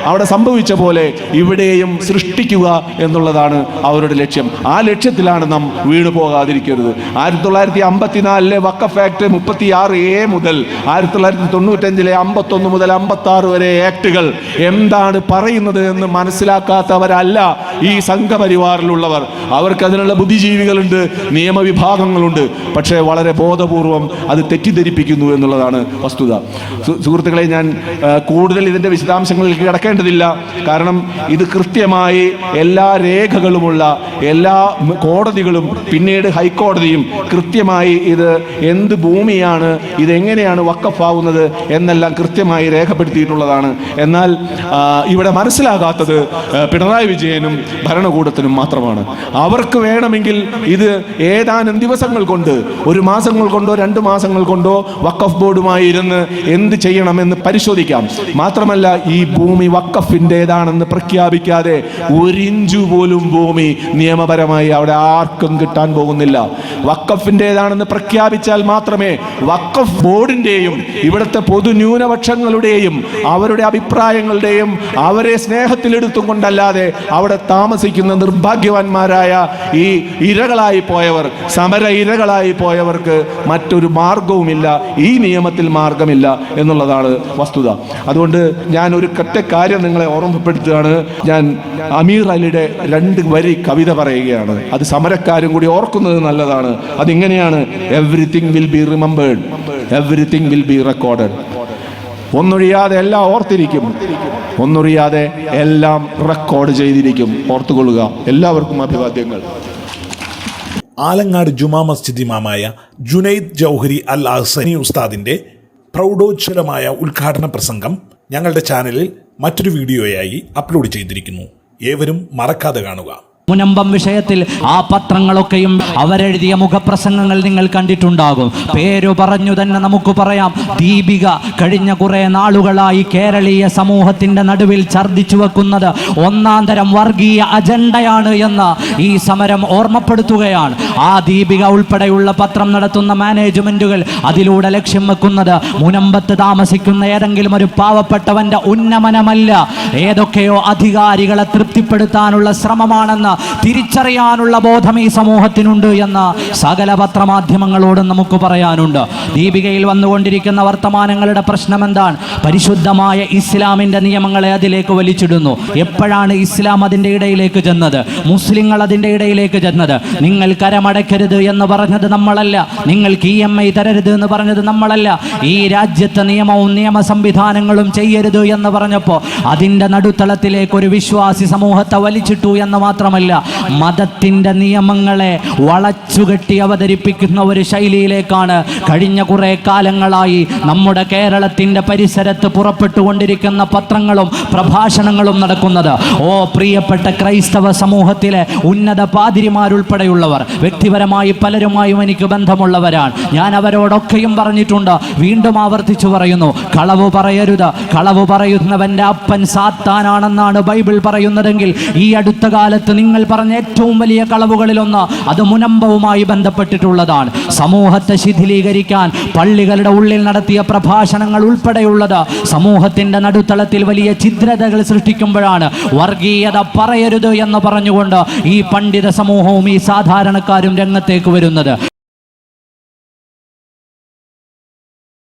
അവിടെ സംഭവിച്ച പോലെ ഇവിടെയും സൃഷ്ടിക്കുക എന്നുള്ളതാണ് അവരുടെ ലക്ഷ്യം. ആ ലക്ഷ്യത്തിലാണ് നാം വീണു പോകാതിരിക്കരുത്. 1954 വഖഫ് ആക്ട് 36A മുതൽ 1995 51 മുതൽ 56 വരെ ആക്ടുകൾ എന്താണ് പറയുന്നത് എന്ന് മനസ്സിലാക്കാത്തവരല്ല ഈ സംഘപരിവാറിലുള്ളവർ. അവർക്ക് അതിനുള്ള ബുദ്ധിജീവികളുണ്ട്, നിയമവിഭാഗങ്ങളുണ്ട്. പക്ഷേ വളരെ ബോധപൂർവം അത് തെറ്റിദ്ധരിപ്പിക്കുന്നു എന്നുള്ളതാണ് വസ്തുത. സുഹൃത്തുക്കളെ, ഞാൻ കൂടുതൽ ഇതിൻ്റെ വിശദാംശങ്ങളിലേക്ക് കിടക്കേണ്ടതില്ല. കാരണം ഇത് കൃത്യമായി എല്ലാ രേഖകളുമുള്ള എല്ലാ കോടതികളും പിന്നീട് ഹൈക്കോടതിയും കൃത്യമായി ഇത് എന്ത് ഭൂമിയാണ്, ഇതെങ്ങനെയാണ് വഖഫാവുന്നത് എന്നെല്ലാം കൃത്യമായി രേഖപ്പെടുത്തിയിട്ടുള്ളതാണ്. എന്നാൽ ഇവിടെ മനസ്സിലാകാത്തത് പിണറായി വിജയനും ഭരണകൂടത്തിനും മാത്രമാണ്. അവർക്ക് വേണമെങ്കിൽ ഇത് ഏതാനും ദിവസങ്ങൾ കൊണ്ട്, 1 മാസങ്ങൾ കൊണ്ടോ 2 മാസങ്ങൾ കൊണ്ടോ വഖഫ് ബോർഡുമായി ഇരുന്ന് എന്ത് ചെയ്യണമെന്ന് പരിശോധിക്കാം. മാത്രമല്ല, ഈ ഭൂമി വഖഫിൻ്റെതാണെന്ന് പ്രഖ്യാപിക്കാതെ 1 ഇഞ്ച് പോലും ഭൂമി നിയമപരമായി അവിടെ ആർക്കും കിട്ടാൻ പോകുന്നില്ല. വഖഫിൻ്റെതാണെന്ന് പ്രഖ്യാപിച്ചാൽ മാത്രമേ വഖഫ് ബോർഡിൻ്റെയും ഇവിടുത്തെ പൊതു ന്യൂനപക്ഷങ്ങളുടെയും അവരുടെ അഭിപ്രായങ്ങളുടെയും അവരെ സ്നേഹത്തിലെടുത്തും കൊണ്ടല്ലാതെ അവിടെ താമസിക്കുന്ന നിർഭാഗ്യവാന്മാരായ ഈ ഇരകളായി പോയവർ, സമര ഇരകളായി പോയവർക്ക് മറ്റൊരു മാർഗവുമില്ല. ഈ നിയമത്തിൽ മാർഗമില്ല എന്നുള്ളതാണ് വസ്തുത. അതുകൊണ്ട് ഞാൻ ഒരു ഒറ്റ കാര്യം നിങ്ങളെ ഓർമ്മപ്പെടുത്തുകയാണ്. ഞാൻ അമീർ അലിയുടെ 2 വരി കവിത പറയുകയാണ്. അത് സമരക്കാരും കൂടി ഓർക്കുന്നത് നല്ലതാണ്. അതിങ്ങനെയാണ്: everything will be remembered, everything will be recorded. ഒന്നൊഴിയാതെ എല്ലാം ഓർത്തിരിക്കും, ഒന്നൊഴിയാതെ എല്ലാം റെക്കോർഡ് ചെയ്തിരിക്കും. ഓർത്തുകൊള്ളുക. എല്ലാവർക്കും അഭിവാദ്യങ്ങൾ. ആലങ്ങാട് ജുമാ മസ്ജിദ് ഇമാമായ ജുനൈദ് ജൗഹരി അൽ അഹ്സനി ഉസ്താദിന്റെ പ്രൗഢോജ്വലമായ ഉദ്ഘാടന പ്രസംഗം ഞങ്ങളുടെ ചാനലിൽ മറ്റൊരു വീഡിയോയായി അപ്ലോഡ് ചെയ്തിരിക്കുന്നു. ഏവരും മറക്കാതെ കാണുക. മുനമ്പം വിഷയത്തിൽ ആ പത്രങ്ങളൊക്കെയും അവരെഴുതിയ മുഖപ്രസംഗങ്ങൾ നിങ്ങൾ കണ്ടിട്ടുണ്ടാകും. പേരു പറഞ്ഞു തന്നെ നമുക്ക് പറയാം. ദീപിക കഴിഞ്ഞ കുറെ നാളുകളായി കേരളീയ സമൂഹത്തിന്റെ നടുവിൽ ഛർദ്ദിച്ചു വെക്കുന്നത് 1-ാം തരം വർഗീയ അജണ്ടയാണ് എന്ന് ഈ സമരം ഓർമ്മപ്പെടുത്തുകയാണ്. ആ ദീപിക ഉൾപ്പെടെയുള്ള പത്രം നടത്തുന്ന മാനേജ്മെന്റുകൾ അതിലൂടെ ലക്ഷ്യം വെക്കുന്നത് മുനമ്പത്ത് താമസിക്കുന്ന ഏതെങ്കിലും ഒരു പാവപ്പെട്ടവന്റെ ഉന്നമനമല്ല, ഏതൊക്കെയോ അധികാരികളെ തൃപ്തിപ്പെടുത്താനുള്ള ശ്രമമാണെന്ന് തിരിച്ചറിയാനുള്ള ബോധം ഈ സമൂഹത്തിനുണ്ട് എന്ന് സകല പത്രമാധ്യമങ്ങളോടും നമുക്ക് പറയാനുണ്ട്. ദീപികയിൽ വന്നുകൊണ്ടിരിക്കുന്ന വർത്തമാനങ്ങളുടെ പ്രശ്നം എന്താണ്? പരിശുദ്ധമായ ഇസ്ലാമിന്റെ നിയമങ്ങളെ അതിലേക്ക് വലിച്ചിടുന്നു. എപ്പോഴാണ് ഇസ്ലാം അതിൻ്റെ ഇടയിലേക്ക് ചെന്നത്? മുസ്ലിങ്ങൾ അതിൻ്റെ ഇടയിലേക്ക് ചെന്നത്. നിങ്ങൾ കരമടയ്ക്കരുത് എന്ന് പറഞ്ഞത് നമ്മളല്ല, നിങ്ങൾക്ക് EMI തരരുത് എന്ന് പറഞ്ഞത് നമ്മളല്ല, ഈ രാജ്യത്തെ നിയമവും നിയമ സംവിധാനങ്ങളും ചെയ്യരുത് എന്ന് പറഞ്ഞപ്പോൾ അതിൻ്റെ നടുത്തളത്തിലേക്ക് ഒരു വിശ്വാസി സമൂഹത്തെ വലിച്ചിട്ടു എന്ന് മാത്രമല്ല, മതത്തിന്റെ നിയമങ്ങളെ വളച്ചുകെട്ടി അവതരിപ്പിക്കുന്ന ഒരു ശൈലിയിലേക്കാണ് കഴിഞ്ഞ കുറെ കാലങ്ങളായി നമ്മുടെ കേരളത്തിന്റെ പരിസരത്ത് പുറപ്പെട്ടുകൊണ്ടിരിക്കുന്ന പത്രങ്ങളും പ്രഭാഷണങ്ങളും നടക്കുന്നത്. ഓ പ്രിയപ്പെട്ട ക്രൈസ്തവ സമൂഹത്തിലെ ഉന്നത പാതിരിമാരുൾപ്പെടെയുള്ളവർ, വ്യക്തിപരമായി പലരുമായും എനിക്ക് ബന്ധമുള്ളവരാണ്. ഞാൻ അവരോടൊക്കെയും പറഞ്ഞിട്ടുണ്ട്, വീണ്ടും ആവർത്തിച്ചു പറയുന്നു, കളവ് പറയരുത്. കളവ് പറയുന്നവന്റെ അപ്പൻ സാത്താനാണെന്നാണ് ബൈബിൾ പറയുന്നതെങ്കിൽ ഈ അടുത്ത കാലത്ത് നിങ്ങൾ പറഞ്ഞ ഏറ്റവും വലിയ കളവുകളിലൊന്ന് അത് മുനമ്പവുമായി ബന്ധപ്പെട്ടിട്ടുള്ളതാണ്. സമൂഹത്തെ ശിഥിലീകരിക്കാൻ പള്ളികളുടെ ഉള്ളിൽ നടത്തിയ പ്രഭാഷണങ്ങൾ ഉൾപ്പെടെയുള്ളത് സമൂഹത്തിന്റെ നടുത്തളത്തിൽ വലിയ ഛിദ്രതകൾ സൃഷ്ടിക്കുമ്പോഴാണ് വർഗീയത പറയരുത് എന്ന് പറഞ്ഞുകൊണ്ട് ഈ പണ്ഡിത സമൂഹവും ഈ സാധാരണക്കാരും രംഗത്തേക്ക് വരുന്നത്.